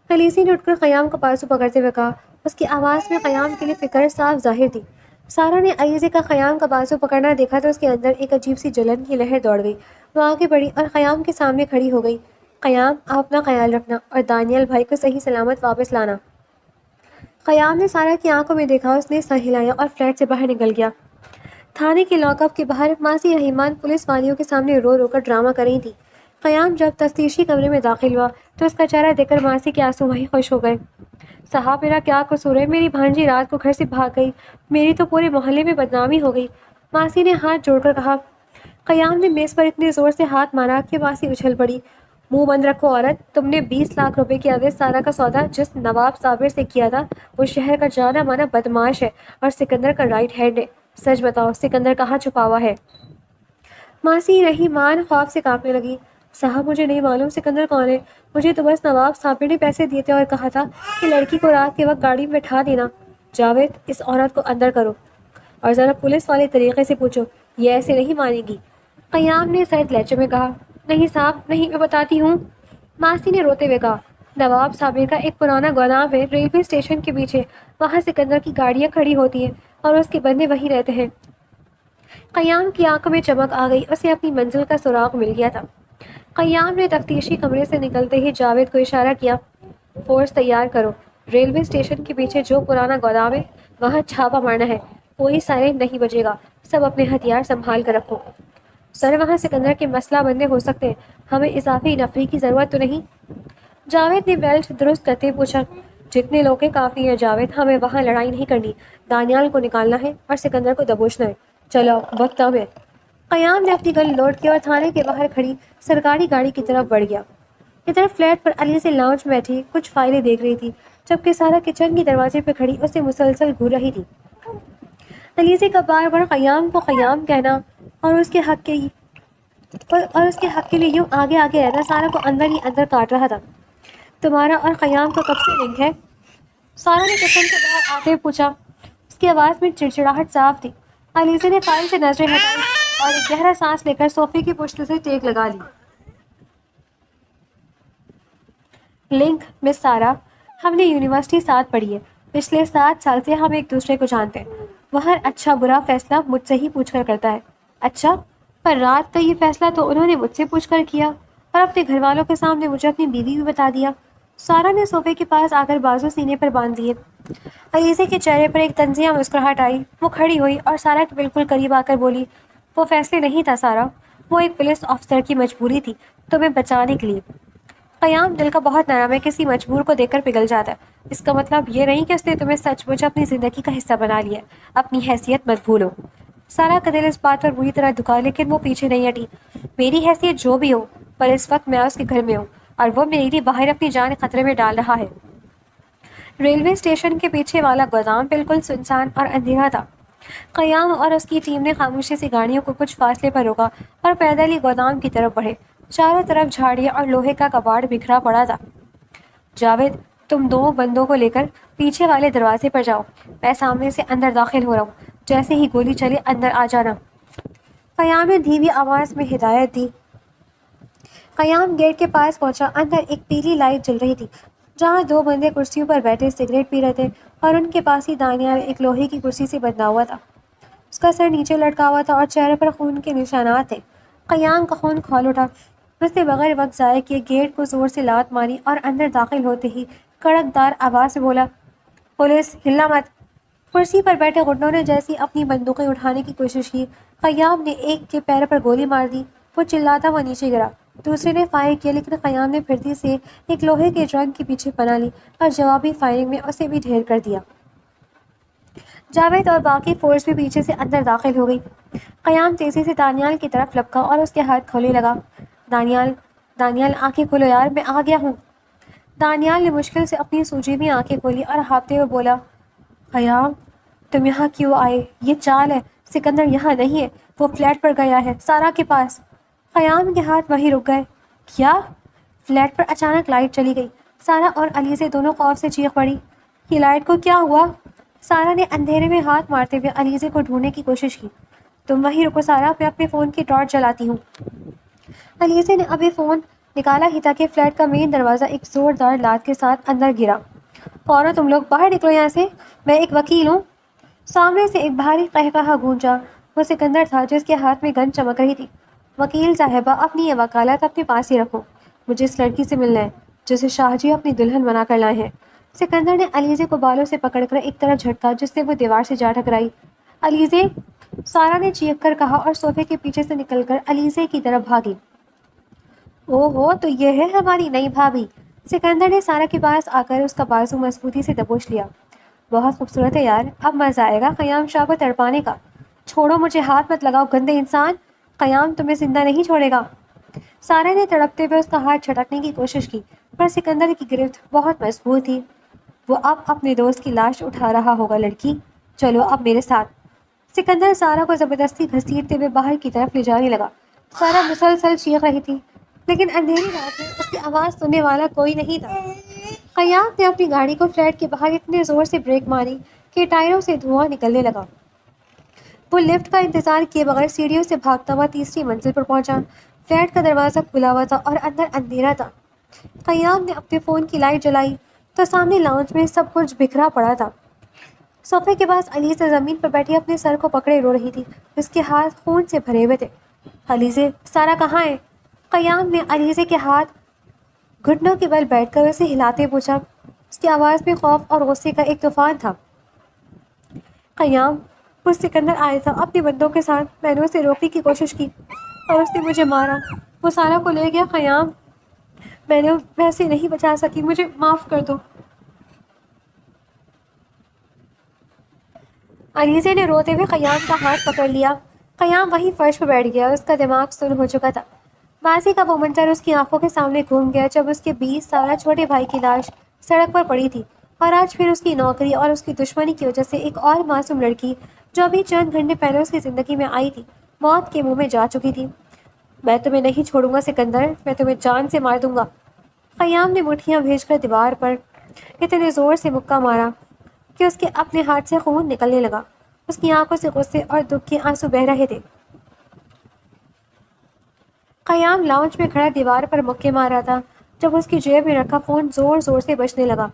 S1: علیزے نے اٹھ کر قیام کا بازو پکڑتے ہوئے کہا، اس کی آواز میں قیام کے لیے فکر صاف ظاہر تھی۔ سارا نے علیزے کا قیام کا بازو پکڑنا دیکھا تو اس کے اندر ایک عجیب سی جلن کی لہر دوڑ گئی۔ وہ آگے بڑھی اور قیام کے سامنے کھڑی ہو گئی۔ قیام، آپ اپنا خیال رکھنا اور دانیال بھائی کو صحیح سلامت واپس لانا۔ قیام نے سارا کی آنکھوں میں دیکھا، اس نے سر ہلایا اور فلیٹ سے باہر نکل گیا۔ تھانے کے لاک اپ کے باہر ماسی رحیمان پولیس والیوں کے سامنے رو رو کر ڈرامہ کر رہی تھی۔ قیام جب تفتیشی کمرے میں داخل ہوا تو اس کا چہرہ دیکھ کر ماسی کے آنسو وہیں خوش ہو گئے۔ صاحب، میرا کیا قصور ہے؟ میری بھانجی رات کو گھر سے بھاگ گئی، میری تو پورے محلے میں بدنامی ہو گئی، ماسی نے ہاتھ جوڑ کر کہا۔ قیام نے میز پر اتنے زور سے ہاتھ مارا کہ ماسی اچھل پڑی۔ منہ بند رکھو عورت، تم نے 20 لاکھ روپے کی عوض سارا کا سودا جس نواب صابر سے کیا تھا وہ شہر کا جانا مانا بدماش ہے اور سکندر کا رائٹ ہینڈ ہے۔ سچ بتاؤ، سکندر کہاں چھپا ہوا ہے؟ ماسی رحیمان خوف سے کانپنے لگی۔ صاحب، مجھے نہیں معلوم سکندر کون ہے، مجھے تو بس نواب صابر نے پیسے دیے تھے اور کہا تھا کہ لڑکی کو رات کے وقت گاڑی میں بٹھا دینا۔ جاوید، اس عورت کو اندر کرو اور ذرا پولیس والے طریقے سے پوچھو، یہ ایسے نہیں مانے گی۔ قیام نے سرد لہجے میں کہا، نہیں صاحب نہیں، میں بتاتی ہوں۔ ماسی نے روتے ہوئے کہا، نواب صابر کا ایک پرانا گودام ہے ریلوے اسٹیشن کے پیچھے، وہاں سکندر کی گاڑیاں کھڑی ہوتی ہیں اور اس کے بندے وہیں رہتے ہیں۔ قیام کی آنکھوں میں چمک آ گئی، اسے اپنی منزل کا سراغ مل گیا تھا۔ قیام نے تفتیشی کمرے سے نکلتے ہی جاوید کو اشارہ کیا، فورس تیار کرو، ریلوے اسٹیشن کے پیچھے جو پرانا گودام ہے وہاں چھاپا مارنا ہے، کوئی سائرن نہیں بجے گا، سب اپنے ہتھیار سنبھال کر رکھو۔ سر، وہاں سکندر کے مسئلہ بندے ہو سکتے ہیں، ہمیں اضافی نفری کی ضرورت تو نہیں؟ جاوید نے بیلٹ درست کرتے پوچھا۔ جتنے لوگ کافی ہیں جاوید، ہمیں وہاں لڑائی نہیں کرنی، دانیال کو نکالنا ہے اور سکندر کو دبوچنا ہے۔ چلو، وقت اب ہے۔ قیام نے اپنی گن لوڈ کی اور تھانے کے باہر کھڑی سرکاری گاڑی کی طرف بڑھ گیا۔ ادھر فلیٹ پر علیزے لاؤنج میں بیٹھی کچھ فائلیں دیکھ رہی تھی، جبکہ سارا کچن کے دروازے پہ کھڑی اسے مسلسل گھور رہی تھی۔ علیزے کا بار بار قیام کو قیام کہنا اور اس کے حق کے لیے یوں آگے آگے رہنا سارا کو اندر ہی اندر کاٹ رہا تھا۔ تمہارا اور قیام کا کب سے لنک ہے؟ سارا نے کچن سے باہر آتے ہوئے پوچھا۔ اس کی آواز میں چڑچڑاہٹ صاف تھی۔ علیزے نے فائل سے نظریں ہٹائی اور ایک گہرا سانس لے کر صوفے کی پشت سے ٹیک لگا لی۔ لنک، مس سارا، ہم نے یونیورسٹی ساتھ پڑھی ہے، پچھلے 7 سال سے ہم ایک دوسرے کو جانتے ہیں۔ وہ ہر اچھا برا فیصلہ مجھ سے ہی پوچھ کر کرتا ہے۔ اچھا، پر رات کا یہ فیصلہ تو انہوں نے مجھ سے پوچھ کر کیا اور اپنے گھر والوں کے سامنے مجھے اپنی بیوی بھی بتا دیا۔ سارا نے صوفے کے پاس آ کر بازو سینے پر باندھ دیے۔ علیزے کے چہرے پر ایک طنزیہ مسکراہٹ آئی، وہ کھڑی ہوئی اور سارا کے بالکل قریب آ کر بولی، وہ فیصلے نہیں تھا سارا، وہ ایک پولیس افسر کی مجبوری تھی تمہیں بچانے کے لیے۔ قیام دل کا بہت نرم ہے، کسی مجبور کو دیکھ کر پگھل جاتا ہے۔ اس کا مطلب یہ نہیں کہ اس نے تمہیں سچ مچ اپنی زندگی کا حصہ بنا لیا ہے۔ اپنی حیثیت مت بھولو۔ سارا کا دل اس بات پر بری طرح دکھا، لیکن وہ پیچھے نہیں ہٹی۔ میری حیثیت جو بھی ہو، پر اس وقت میں اس کے گھر میں ہوں اور وہ میرے لیے باہر اپنی جان خطرے میں ڈال رہا ہے۔ ریلوے اسٹیشن کے پیچھے والا گودام بالکل سنسان اور اندھیرا تھا۔ قیام اور اس کی ٹیم نے خاموشی سے گاڑیوں کو کچھ فاصلے پر روکا اور پیدل ہی گودام کی طرف بڑھے۔ چاروں طرف جھاڑیاں اور لوہے کا کباڑ بکھرا پڑا تھا۔ جاوید، تم 2 بندوں کو لے کر پیچھے والے دروازے پر جاؤ، میں سامنے سے اندر داخل ہو رہا ہوں۔ جیسے ہی گولی چلی اندر آ جانا۔ قیام نے دھیمی آواز میں ہدایت دی۔ قیام گیٹ کے پاس پہنچا۔ اندر ایک پیلی لائٹ جل رہی تھی جہاں دو بندے کرسیوں پر بیٹھے سگریٹ پی رہے تھے اور ان کے پاس ہی دانیال ایک لوہے کی کرسی سے بندھا ہوا تھا۔ اس کا سر نیچے لٹکا ہوا تھا اور چہرے پر خون کے نشانات تھے۔ قیام کا خون کھول اٹھا۔ اس نے بغیر وقت ضائع کیے گیٹ کو زور سے لات ماری اور اندر داخل ہوتے ہی کڑکدار آواز میں بولا، پولیس، ہلنا مت۔ کرسی پر بیٹھے غنڈوں نے جیسی اپنی بندوقیں اٹھانے کی کوشش کی، قیام نے ایک کے پیر پر گولی مار دی۔ وہ چلاتا ہوا نیچے گرا۔ دوسرے نے فائر کیا لیکن قیام نے پھرتی سے ایک لوہے کے ڈرم کے پیچھے پناہ لی اور جوابی فائرنگ میں اسے بھی ڈھیر کر دیا۔ جاوید اور باقی فورس بھی پیچھے سے اندر داخل ہو گئی۔ قیام تیزی سے دانیال کی طرف لپکا اور اس کے ہاتھ کھولنے لگا۔ دانیال آنکھیں کھولو یار، میں آ گیا ہوں۔ دانیال نے مشکل سے اپنی سوجی میں آنکھیں کھولی اور ہانپتے ہوئے بولا، قیام تم یہاں کیوں آئے؟ یہ چال ہے، سکندر یہاں نہیں ہے، وہ فلیٹ پر گیا ہے، سارا کے پاس۔ قیام کے ہاتھ وہیں رک گئے۔ کیا؟ فلیٹ پر اچانک لائٹ چلی گئی۔ سارا اور علیزے دونوں خوف سے چیخ پڑی، یہ لائٹ کو کیا ہوا؟ سارا نے اندھیرے میں ہاتھ مارتے ہوئے علیزے کو ڈھونڈنے کی کوشش کی۔ تم وہیں رکو سارا، میں اپنے فون کی ٹارچ جلاتی ہوں۔ علیزے نے ابھی فون نکالا ہی تھا کہ فلیٹ کا مین دروازہ ایک زوردار لات کے ساتھ اندر گرا۔ فوراً تم لوگ باہر نکلو یہاں سے، میں ایک وکیل ہوں۔ سامنے سے ایک بھاری قہقہہ گونجا۔ وہ سکندر تھا جس کے ہاتھ میں گن چمک رہی تھی۔ وکیل صاحبہ، اپنی یہ وکالت اپنے پاس ہی رکھو، مجھے اس لڑکی سے ملنا ہے جسے شاہ جی اپنی دلہن بنا کر لائے ہیں۔ سکندر نے علیزے کو بالوں سے پکڑ کر ایک طرف جھٹکا جس سے وہ دیوار سے جا ٹکرائی۔ علیزے، سارا نے چیخ کر کہا اور صوفے کے پیچھے سے نکل کر علیزے کی طرف بھاگی۔ او ہو، تو یہ ہے ہماری نئی بھابھی۔ سکندر نے سارا کے پاس آ کر اس کا بازو مضبوطی سے دبوچ لیا۔ بہت خوبصورت ہے یار، اب مزہ آئے گا قیام شاہ کو تڑپانے کا۔ چھوڑو مجھے، ہاتھ مت لگاؤ گندے انسان، قیام تمہیں زندہ نہیں چھوڑے گا۔ سارا نے تڑپتے ہوئے اس کا ہاتھ چھٹکنے کی کوشش کی پر سکندر کی گرفت بہت مضبوط تھی۔ وہ اب اپنے دوست کی لاش اٹھا رہا ہوگا لڑکی، چلو اب میرے ساتھ۔ سکندر سارا کو زبردستی گھسیٹتے ہوئے باہر کی طرف لے جانے لگا۔ سارا مسلسل چیخ رہی تھی لیکن اندھیری رات میں اس کی آواز سننے والا کوئی نہیں تھا۔ قیام نے اپنی گاڑی کو فلیٹ کے باہر اتنے زور سے بریک ماری کہ ٹائروں سے دھواں نکلنے لگا۔ وہ لفٹ کا انتظار کیے بغیر سیڑھیوں سے بھاگتا ہوا تیسری منزل پر پہنچا۔ فلیٹ کا دروازہ کھلا ہوا تھا اور اندر اندھیرا تھا۔ قیام نے اپنے فون کی لائٹ جلائی تو سامنے لاؤنج میں سب کچھ بکھرا پڑا تھا۔ صوفے کے پاس علیزہ زمین پر بیٹھی اپنے سر کو پکڑے رو رہی تھی، اس کے ہاتھ خون سے بھرے ہوئے تھے۔ علیزے، سارا کہاں ہے؟ قیام نے علیزے کے ہاتھ گھٹنوں کے بل بیٹھ کر اسے ہلاتے پوچھا۔ اس کی آواز میں خوف اور غصے کا ایک طوفان تھا۔ قیام، وہ سکندر آیا تھا اپنی بندوں کے ساتھ، میں نے اسے روکنے کی کوشش کی اور اس نے مجھے مارا، وہ سارا کو لے گیا۔ قیام، میں اسے نہیں بچا سکی، مجھے معاف کر دو۔ علیزے نے روتے ہوئے قیام کا ہاتھ پکڑ لیا۔ قیام وہیں فرش پر بیٹھ گیا، اس کا دماغ سن ہو چکا تھا۔ ماضی کا وہ منظر اس کی آنکھوں کے سامنے گھوم گیا جب اس کے 20 سالہ چھوٹے بھائی کی لاش سڑک پر پڑی تھی، اور آج پھر اس کی نوکری اور اس کی دشمنی کی وجہ سے ایک اور معصوم لڑکی جو ابھی چند گھنٹے پہلے اس کی زندگی میں آئی تھی، موت کے منہ میں جا چکی تھی۔ میں تمہیں نہیں چھوڑوں گا سکندر، میں تمہیں جان سے مار دوں گا۔ قیام نے مٹھیاں بھیج کر دیوار پر اتنے زور سے مکہ مارا کہ اس کے اپنے ہاتھ سے خون نکلنے لگا۔ اس کی آنکھوں سے غصے اور دکھ کے آنسو بہہ رہے تھے۔ قیام لاؤنج میں کھڑا دیوار پر مکے مار رہا تھا جب اس کی جیب میں رکھا فون زور زور سے بجنے لگا۔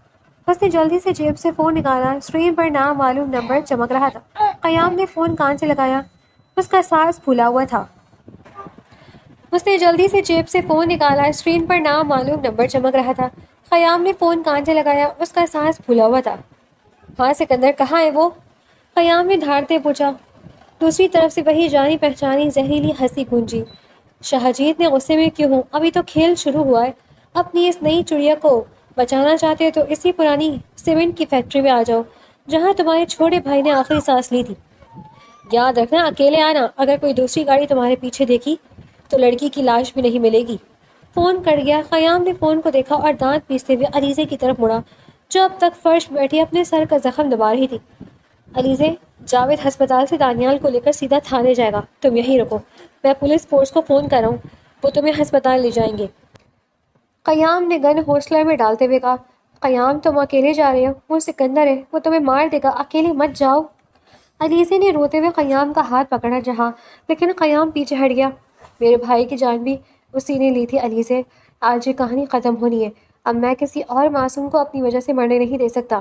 S1: اس نے جلدی سے جیب سے فون نکالا، اسکرین پر نامعلوم نمبر چمک رہا تھا۔ قیام نے فون کان سے لگایا، اس کا سانس پھولا ہوا تھا۔ اس نے جلدی سے جیب سے فون نکالا، اسکرین پر نامعلوم نمبر چمک رہا تھا۔ قیام نے فون کان سے لگایا، اس کا سانس پھولا ہوا تھا۔ ہاں سکندر، کہاں ہے وہ؟ قیام نے دھاڑتے پوچھا۔ دوسری طرف سے وہی جانی پہچانی زہریلی ہنسی گونجی۔ شاہجیت نے غصے میں کیوں ہوں، ابھی تو کھیل شروع ہوا ہے۔ اپنی اس نئی چڑیا کو بچانا چاہتے ہو تو اسی پرانی سیمنٹ کی فیکٹری میں آ جاؤ جہاں تمہارے چھوٹے بھائی نے آخری سانس لی تھی۔ یاد رکھنا اکیلے آنا، اگر کوئی دوسری گاڑی تمہارے پیچھے دیکھی تو لڑکی کی لاش بھی نہیں ملے گی۔ فون کٹ گیا۔ قیام نے فون کو دیکھا اور دانت پیستے ہوئے علیزے کی طرف مڑا جو اب تک فرش بیٹھی اپنے سر کا زخم دبا رہی تھی۔ علیزے، جاوید ہسپتال سے دانیال کو لے کر سیدھا تھانے جائے گا، تم یہیں رکو، میں پولیس فورس کو فون کر رہا ہوں، وہ تمہیں ہسپتال لے جائیں گے۔ قیام نے گن ہولسٹر میں ڈالتے ہوئے کہا، قیام تم اکیلے جا رہے ہو، وہ سکندر ہے، وہ تمہیں مار دے گا، اکیلے مت جاؤ۔ علیزے نے روتے ہوئے قیام کا ہاتھ پکڑا جہاں، لیکن قیام پیچھے ہٹ گیا۔ میرے بھائی کی جان بھی اسی نے لی تھی علیزے، آج یہ کہانی ختم ہونی ہے، اب میں کسی اور معصوم کو اپنی وجہ سے مرنے نہیں دے سکتا۔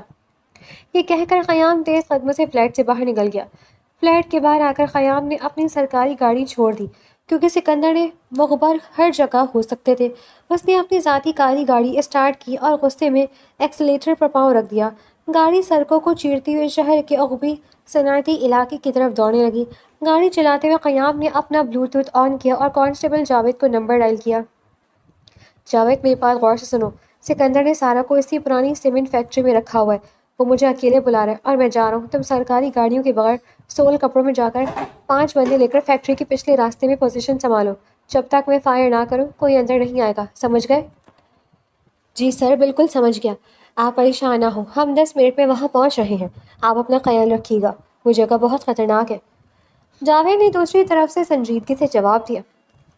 S1: یہ کہہ کر قیام تیز قدموں سے فلیٹ سے باہر نکل گیا۔ فلیٹ کے باہر آ کر قیام نے اپنی سرکاری گاڑی چھوڑ دی کیونکہ سکندر نے مخبر ہر جگہ ہو سکتے تھے۔ اس نے اپنی ذاتی کاری گاڑی اسٹارٹ کی اور غصے میں ایکسیلیٹر پر پاؤں رکھ دیا۔ گاڑی سڑکوں کو چیرتی ہوئے شہر کے عقبی صنعتی علاقے کی طرف دوڑنے لگی۔ گاڑی چلاتے ہوئے قیام نے اپنا بلوٹوتھ آن کیا اور کانسٹیبل جاوید کو نمبر ڈائل کیا۔ جاوید، میری بات غور سے سنو، سکندر نے سارا کو اسی پرانی سیمنٹ فیکٹری میں رکھا ہوا ہے، وہ مجھے اکیلے بلا رہا ہے اور میں جا رہا ہوں۔ تم سرکاری گاڑیوں کے بغیر سول کپڑوں میں جا کر 5 بندے لے کر فیکٹری کے پچھلے راستے میں پوزیشن سنبھالو۔ جب تک میں فائر نہ کروں کوئی اندر نہیں آئے گا، سمجھ گئے؟ جی سر، بالکل سمجھ گیا۔ آپ پریشان نہ ہوں، ہم 10 منٹ میں وہاں پہنچ رہے ہیں، آپ اپنا خیال رکھیے گا، وہ جگہ بہت خطرناک ہے۔ جاوید نے دوسری طرف سے سنجیدگی سے جواب دیا۔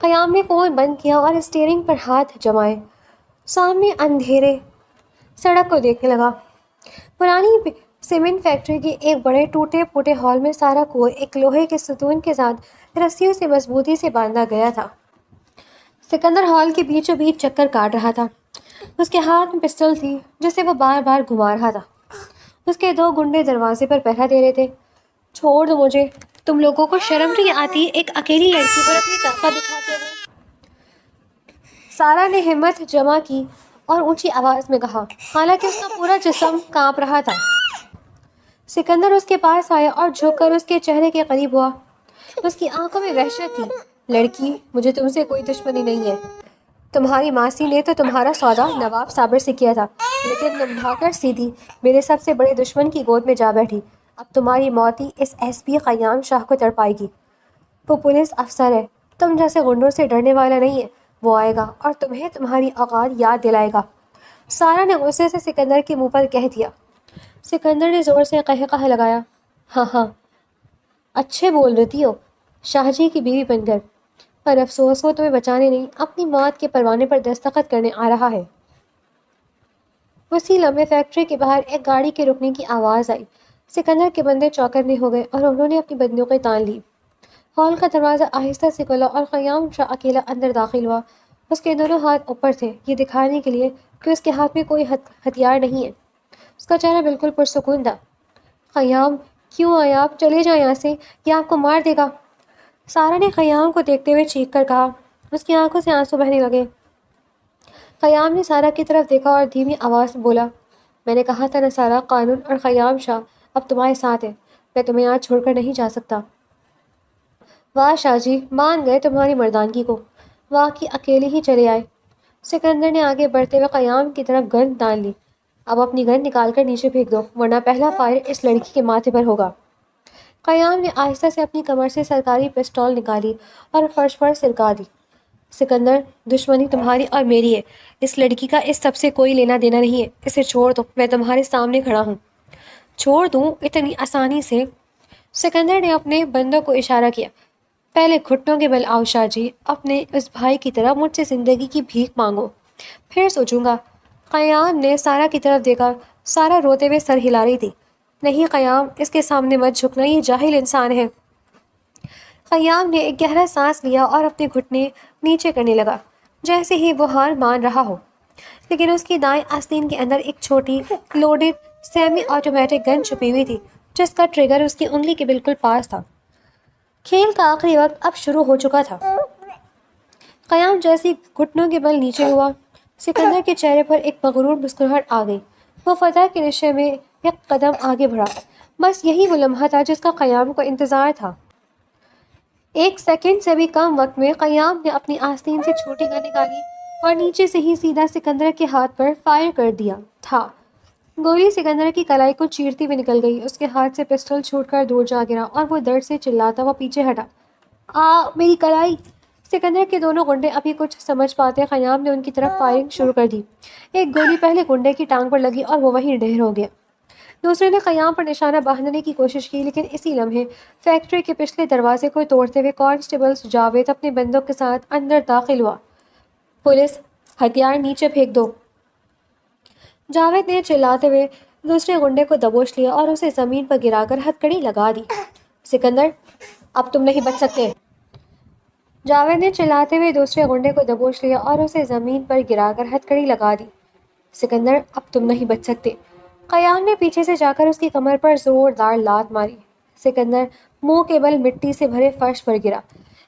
S1: قیام نے فون بند کیا اور اسٹیئرنگ پر ہاتھ جمائے سامنے اندھیرے سڑک کو دیکھنے لگا۔ پرانی سیمنٹ فیکٹری کے ایک بڑے ٹوٹے پھوٹے ہال میں سارا کو ایک لوہے کے ستون کے ساتھ رسیوں سے مضبوطی سے باندھا گیا تھا۔ سکندر ہال کے بیچوں بیچ چکر کاٹ رہا تھا۔ اس کے ہاتھ میں پسٹل تھی جسے وہ بار بار گھما رہا تھا۔ اس کے 2 گنڈے دروازے پر پہرا دے رہے تھے۔ چھوڑ دو مجھے، تم لوگوں کو شرم نہیں آتی ایک اکیلی لڑکی پر اپنی طاقت دکھاتے ہوئے؟ سارا نے ہمت جمع کی اور اونچی آواز میں کہا، حالانکہ اس کا پورا جسم کانپ رہا تھا۔ سکندر اس کے پاس آیا اور جھک کر اس کے چہرے کے قریب ہوا۔ اس کی آنکھوں میں وحشت تھی۔ لڑکی، مجھے تم سے کوئی دشمنی نہیں ہے۔ تمہاری ماسی نے تو تمہارا سودا نواب صابر سے کیا تھا، لیکن تم بھاگ کر سیدھی میرے سب سے بڑے دشمن کی گود میں جا بیٹھی۔ اب تمہاری موت ہی اس ایس پی قیام شاہ کو تڑپائے گی۔ وہ پولیس افسر ہے، تم جیسے غنڈوں سے ڈرنے والا نہیں ہے۔ وہ آئے گا اور تمہیں تمہاری اوقات یاد دلائے گا۔ سارا نے غصے سے سکندر کے منہ پر کہہ دیا۔ سکندر نے زور سے قہقہہ لگایا، ہاں ہاں، اچھے بول رہی ہو، شاہ جی کی بیوی بن کر، پر افسوس وہ تمہیں بچانے نہیں، اپنی موت کے پروانے پر دستخط کرنے آ رہا ہے۔ اسی لمحے فیکٹری کے باہر ایک گاڑی کے رکنے کی آواز آئی۔ سکندر کے بندے چوکنے ہو گئے اور انہوں نے اپنی بندوقیں تان لی۔ ہال کا دروازہ آہستہ سے کھلا اور قیام شاہ اکیلا اندر داخل ہوا۔ اس کے دونوں ہاتھ اوپر تھے، یہ دکھانے کے لیے کہ اس کے ہاتھ میں کوئی ہتھیار نہیں ہے۔ اس کا چہرہ بالکل پرسکون تھا۔ قیام، کیوں آئے آپ؟ چلے جائیں یہاں سے، یہ آپ کو مار دے گا۔ سارا نے قیام کو دیکھتے ہوئے چیخ کر کہا۔ اس کی آنکھوں سے آنسو بہنے لگے۔ قیام نے سارا کی طرف دیکھا اور دھیمی آواز میں بولا، میں نے کہا تھا نا سارا، قانون اور قیام شاہ اب تمہارے ساتھ ہے، میں تمہیں آج چھوڑ کر نہیں جا سکتا۔ واہ شاہ جی، مان گئے تمہاری مردانگی کو، واقعی اکیلے ہی چلے آئے۔ سکندر نے آگے بڑھتے ہوئے قیام کی طرف گن تان لی۔ اب اپنی گن نکال کر نیچے پھینک دو، ورنہ پہلا فائر اس لڑکی کے ماتھے پر ہوگا۔ قیام نے آہستہ سے اپنی کمر سے سرکاری پسٹول نکالی اور فرش پر سرکا دی۔ سکندر، دشمنی تمہاری اور میری ہے، اس لڑکی کا اس سب سے کوئی لینا دینا نہیں ہے، اسے چھوڑ دو، میں تمہارے سامنے کھڑا ہوں۔ چھوڑ دوں اتنی آسانی سے؟ سکندر نے اپنے بندوں کو اشارہ کیا۔ پہلے گھٹنوں کے بل آؤ شاہ جی، اپنے اس بھائی کی طرح مجھ سے زندگی کی بھیک مانگو، پھر سوچوں گا۔ قیام نے سارا کی طرف دیکھا۔ سارا روتے ہوئے سر ہلا رہی تھی۔ نہیں قیام، اس کے سامنے مت جھکنا، یہ جاہل انسان ہے۔ قیام نے ایک گہرا سانس لیا اور اپنے گھٹنے نیچے کرنے لگا جیسے ہی وہ ہار مان رہا ہو، لیکن اس کی دائیں آستین کے اندر ایک چھوٹی لوڈڈ سیمی آٹومیٹک گن چھپی ہوئی تھی جس کا ٹریگر اس کی انگلی کے بالکل پاس تھا۔ کھیل کا آخری وقت اب شروع ہو چکا تھا۔ قیام جیسی گھٹنوں کے بل نیچے ہوا، سکندر کے چہرے پر ایک مغرور مسکراہٹ آ گئی۔ وہ فتح کے نشے میں ایک قدم آگے بڑھا۔ بس یہی وہ لمحہ تھا جس کا قیام کو انتظار تھا۔ 1 سیکنڈ سے بھی کم وقت میں قیام نے اپنی آستین سے چھوٹی گن نکالی اور نیچے سے ہی سیدھا سکندر کے ہاتھ پر فائر کر دیا تھا۔ گولی سکندر کی کلائی کو چیرتی ہوئی نکل گئی، اس کے ہاتھ سے پسٹل چھوٹ کر دور جا گرا اور وہ درد سے چلاتا ہوا پیچھے ہٹا۔ میری کلائی! سکندر کے دونوں گنڈے ابھی کچھ سمجھ پاتے قیام نے ان کی طرف فائرنگ شروع کر دی۔ ایک گولی پہلے گنڈے کی ٹانگ پر لگی اور وہ وہیں ڈھیر ہو گیا۔ دوسرے نے قیام پر نشانہ باندھنے کی کوشش کی، لیکن اسی لمحے فیکٹری کے پچھلے دروازے کو توڑتے ہوئے کانسٹیبل جاوید اپنے بندوں کے ساتھ اندر داخل ہوا۔ پولیس، ہتھیار نیچے پھینک دو! جاوید نے چلاتے ہوئے دوسرے گنڈے کو دبوچ لیا اور اسے زمین پر گرا کر ہتھکڑی لگا دی۔ سکندر اب تم نہیں بچ سکتے۔ جاوید نے چلاتے ہوئے دوسرے غنڈے کو دبوچ لیا اور اسے زمین پر گرا کر ہتھکڑی لگا دی۔ سکندر اب تم نہیں بچ سکتے۔ قیام نے پیچھے سے جا کر اس کی کمر پر زوردار لات ماری۔ سکندر منہ کے بل مٹی سے بھرے فرش پر گرا۔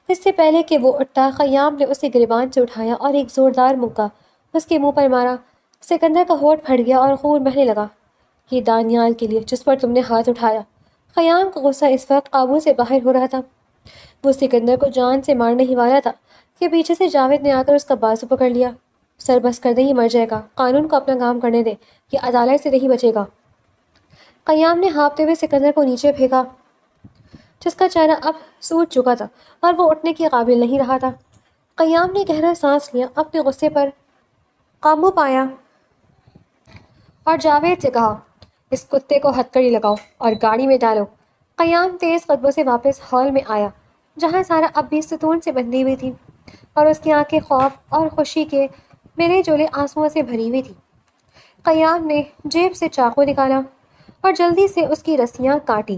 S1: اس سے پہلے کہ وہ اٹھتا، قیام نے اسے گریبان سے اٹھایا اور ایک زوردار مکہ اس کے منہ پر مارا۔ سکندر کا ہونٹ پھٹ گیا اور خون بہنے لگا۔ یہ دانیال کے لیے جس پر تم نے ہاتھ اٹھایا۔ قیام کا غصہ اس وقت قابو سے باہر ہو رہا تھا۔ وہ سکندر کو جان سے مارنے ہی والا تھا کہ پیچھے سے جاوید نے آ کر اس کا بازو پکڑ لیا۔ سر بس کر دے، یہ مر جائے گا، قانون کو اپنا کام کرنے دے، یہ عدالت سے نہیں بچے گا۔ قیام نے ہانپتے ہوئے سکندر کو نیچے پھینکا جس کا چہرہ اب سوج چکا تھا اور وہ اٹھنے کے قابل نہیں رہا تھا۔ قیام نے گہرا سانس لیا، اپنے غصے پر قابو پایا اور جاوید سے کہا، اس کتے کو ہتھکڑی لگاؤ اور گاڑی میں ڈالو۔ قیام تیز قدموں سے واپس ہال میں آیا جہاں سارا اب بھی ستون سے بندھی ہوئی تھی اور اس کی آنکھیں خوف اور خوشی کے ملے جلے آنسوؤں سے بھری ہوئی تھی۔ قیام نے جیب سے چاقو نکالا اور جلدی سے اس کی رسیاں کاٹی۔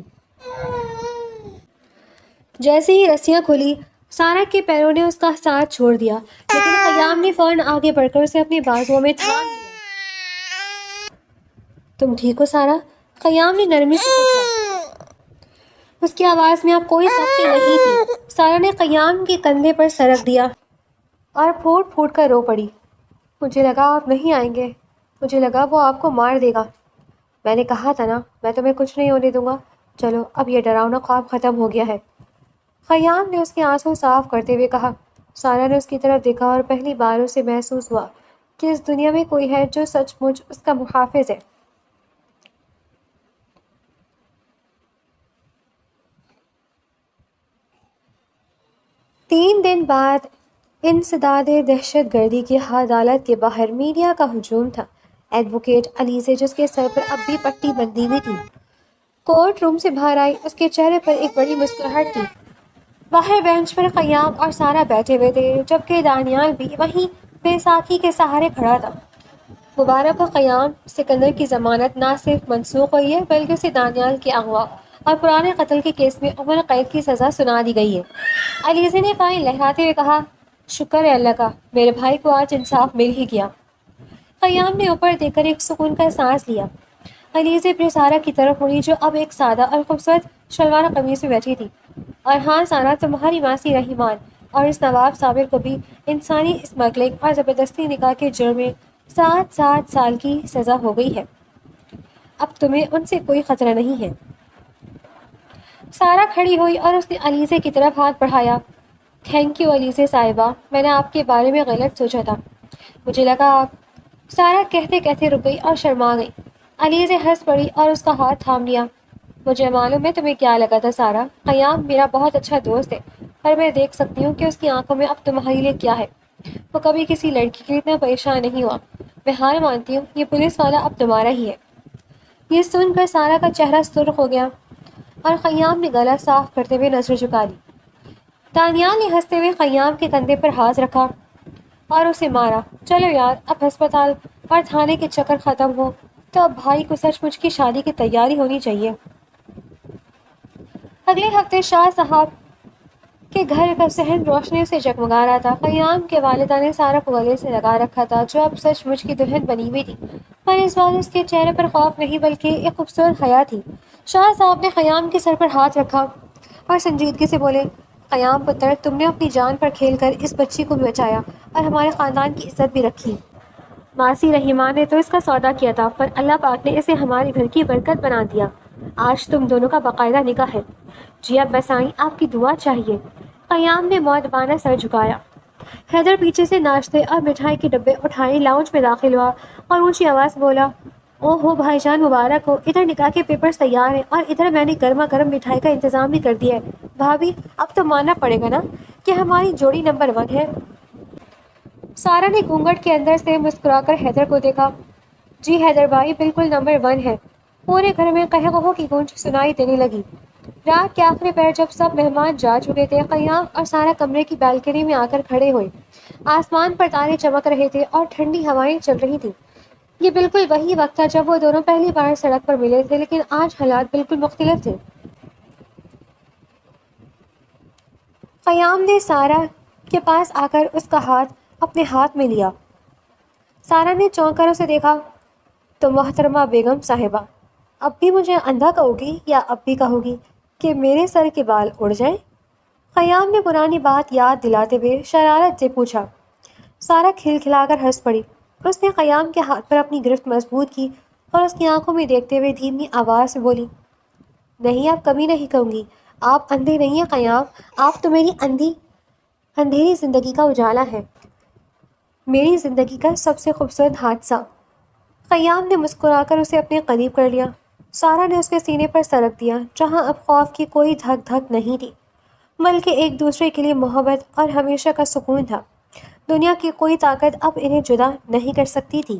S1: جیسے ہی رسیاں کھلی، سارا کے پیروں نے اس کا ساتھ چھوڑ دیا، لیکن قیام نے فوراً آگے بڑھ کر اسے اپنے بازوؤں میں تھام لیا۔ تم ٹھیک ہو سارا؟ قیام نے نرمی سے پوچھا۔ اس کی آواز میں اب کوئی سختی نہیں تھی۔ سارا نے قیام کے کندھے پر سرک دیا اور پھوٹ پھوٹ کر رو پڑی۔ مجھے لگا آپ نہیں آئیں گے، مجھے لگا وہ آپ کو مار دے گا۔ میں نے کہا تھا نا، میں تمہیں کچھ نہیں ہونے دوں گا۔ چلو اب یہ ڈراؤنا خواب ختم ہو گیا ہے۔ قیام نے اس کے آنسو صاف کرتے ہوئے کہا۔ سارا نے اس کی طرف دیکھا اور پہلی بار اسے محسوس ہوا کہ اس دنیا میں کوئی ہے جو سچ مچ اس کا محافظ ہے۔ تین دن بعد انسداد دہشت گردی کی عدالت کے باہر میڈیا کا ہجوم تھا۔ ایڈوکیٹ علیزے، جس کے سر پر اب بھی پٹی بندھی ہوئی تھی، کورٹ روم سے باہر آئی۔ اس کے چہرے پر ایک بڑی مسکراہٹ تھی۔ باہر بینچ پر قیام اور سارا بیٹھے ہوئے تھے، جبکہ دانیال بھی وہیں بے ساکھی کے سہارے کھڑا تھا۔ مبارک ہو قیام، سکندر کی ضمانت نہ صرف منسوخ ہوئی ہے بلکہ اسے دانیال کے اغوا اور پرانے قتل کے کیس میں عمر قید کی سزا سنا دی گئی ہے۔ علیزے نے فائل لہراتے ہوئے کہا، شکر ہے اللہ کا، میرے بھائی کو آج انصاف مل ہی گیا۔ قیام نے اوپر دیکھ کر ایک سکون کا سانس لیا۔ علیزے پھر سارا کی طرف مڑی جو اب ایک سادہ اور خوبصورت شلوار قمیص میں بیٹھی تھی۔ اور ہاں سارا، تمہاری ماسی رحیمان اور اس نواب صابر کو بھی انسانی اسمگلنگ اور زبردستی نکاح کے جرم میں 7 سال کی سزا ہو گئی ہے۔ اب تمہیں ان سے کوئی خطرہ نہیں ہے۔ سارا کھڑی ہوئی اور اس نے علیزے کی طرف ہاتھ بڑھایا۔ تھینک یو علیزے صاحبہ، میں نے آپ کے بارے میں غلط سوچا تھا، مجھے لگا آپ… سارا کہتے کہتے رک گئی اور شرما گئی۔ علیزے ہنس پڑی اور اس کا ہاتھ تھام لیا۔ مجھے معلوم ہے تمہیں کیا لگا تھا سارا، قیام میرا بہت اچھا دوست ہے، پر میں دیکھ سکتی ہوں کہ اس کی آنکھوں میں اب تمہارے لیے کیا ہے۔ وہ کبھی کسی لڑکی کے لیے اتنا پریشان نہیں ہوا۔ میں ہار مانتی ہوں، یہ پولیس والا اب تمہارا ہی ہے۔ یہ سن کر سارا کا چہرہ سرخ ہو گیا اور قیام نے گلا صاف کرتے ہوئے نظر جھکا لی۔ دانیال نے ہنستے ہوئے قیام کے کندھے پر ہاتھ رکھا اور اسے مارا۔ چلو یار، اب ہسپتال اور تھانے کے چکر ختم ہو تو اب بھائی کو سچ مچ کی شادی کی تیاری ہونی چاہیے۔ اگلے ہفتے شاہ صاحب کے گھر کا صحن روشنیوں سے جگمگا رہا تھا۔ قیام کے والدہ نے سارا کو گلے سے لگا رکھا تھا جو اب سچ مچ کی دلہن بنی ہوئی تھی، پر اس بار اس کے چہرے پر خوف نہیں بلکہ ایک خوبصورت حیا تھی۔ شاہ صاحب نے قیام کے سر پر ہاتھ رکھا اور سنجیدگی سے بولے، قیام پتر، تم نے اپنی جان پر کھیل کر اس بچی کو بھی بچایا اور ہمارے خاندان کی عزت بھی رکھی۔ ماسی رحیمان نے تو اس کا سودا کیا تھا، پر اللہ پاک نے اسے ہمارے گھر کی برکت بنا دیا۔ آج تم دونوں کا باقاعدہ نکاح ہے۔ جی اب بس آئیں، آپ کی دعا چاہیے۔ قیام نے مؤدبانہ سر جھکایا۔ حیدر پیچھے سے ناشتے اور مٹھائی کے ڈبے اٹھائے لاؤنج میں داخل ہوا اور اونچی آواز بولا، او ہو بھائی جان مبارک ہو، ادھر نکاح کے پیپرز تیار ہیں اور ادھر میں نے گرما گرم مٹھائی کا انتظام بھی کر دیا ہے۔ بھابھی، اب تو ماننا پڑے گا نا کہ ہماری جوڑی نمبر 1 ہے۔ سارا نے گھونگھٹ کے اندر سے مسکرا کر حیدر کو دیکھا۔ جی حیدر بھائی، بالکل نمبر 1 ہے۔ پورے گھر میں قہقہوں کی گونج سنائی دینے لگی۔ رات کے آخری پہر جب سب مہمان جا چکے تھے، قیام اور سارا کمرے کی بالکنی میں آ کر کھڑے ہوئے۔ آسمان پر تارے چمک رہے تھے اور ٹھنڈی ہوائیں چل رہی تھیں۔ یہ بالکل وہی وقت تھا جب وہ دونوں پہلی بار سڑک پر ملے تھے، لیکن آج حالات بالکل مختلف تھے۔ قیام نے سارا کے پاس آ کر اس کا ہاتھ اپنے ہاتھ میں لیا۔ سارا نے چونک کر اسے دیکھا۔ تو محترمہ بیگم صاحبہ، اب بھی مجھے اندھا کہو گی یا اب بھی کہو گی کہ میرے سر کے بال اڑ جائیں؟ قیام نے پرانی بات یاد دلاتے ہوئے شرارت سے پوچھا۔ سارا کھلکھلا کر ہنس پڑی۔ اس نے قیام کے ہاتھ پر اپنی گرفت مضبوط کی اور اس کی آنکھوں میں دیکھتے ہوئے دھیمی آواز سے بولی، نہیں، آپ کبھی نہیں کہوں گی۔ آپ اندھے نہیں ہیں قیام، آپ تو میری اندھیری زندگی کا اجالا ہے، میری زندگی کا سب سے خوبصورت حادثہ۔ قیام نے مسکرا کر اسے اپنے قریب کر لیا۔ سارا نے اس کے سینے پر سر رکھ دیا، جہاں اب خوف کی کوئی دھک دھک نہیں تھی، بلکہ ایک دوسرے کے لیے محبت اور ہمیشہ کا سکون تھا۔ دنیا کی کوئی طاقت اب انہیں جدا نہیں کر سکتی تھی۔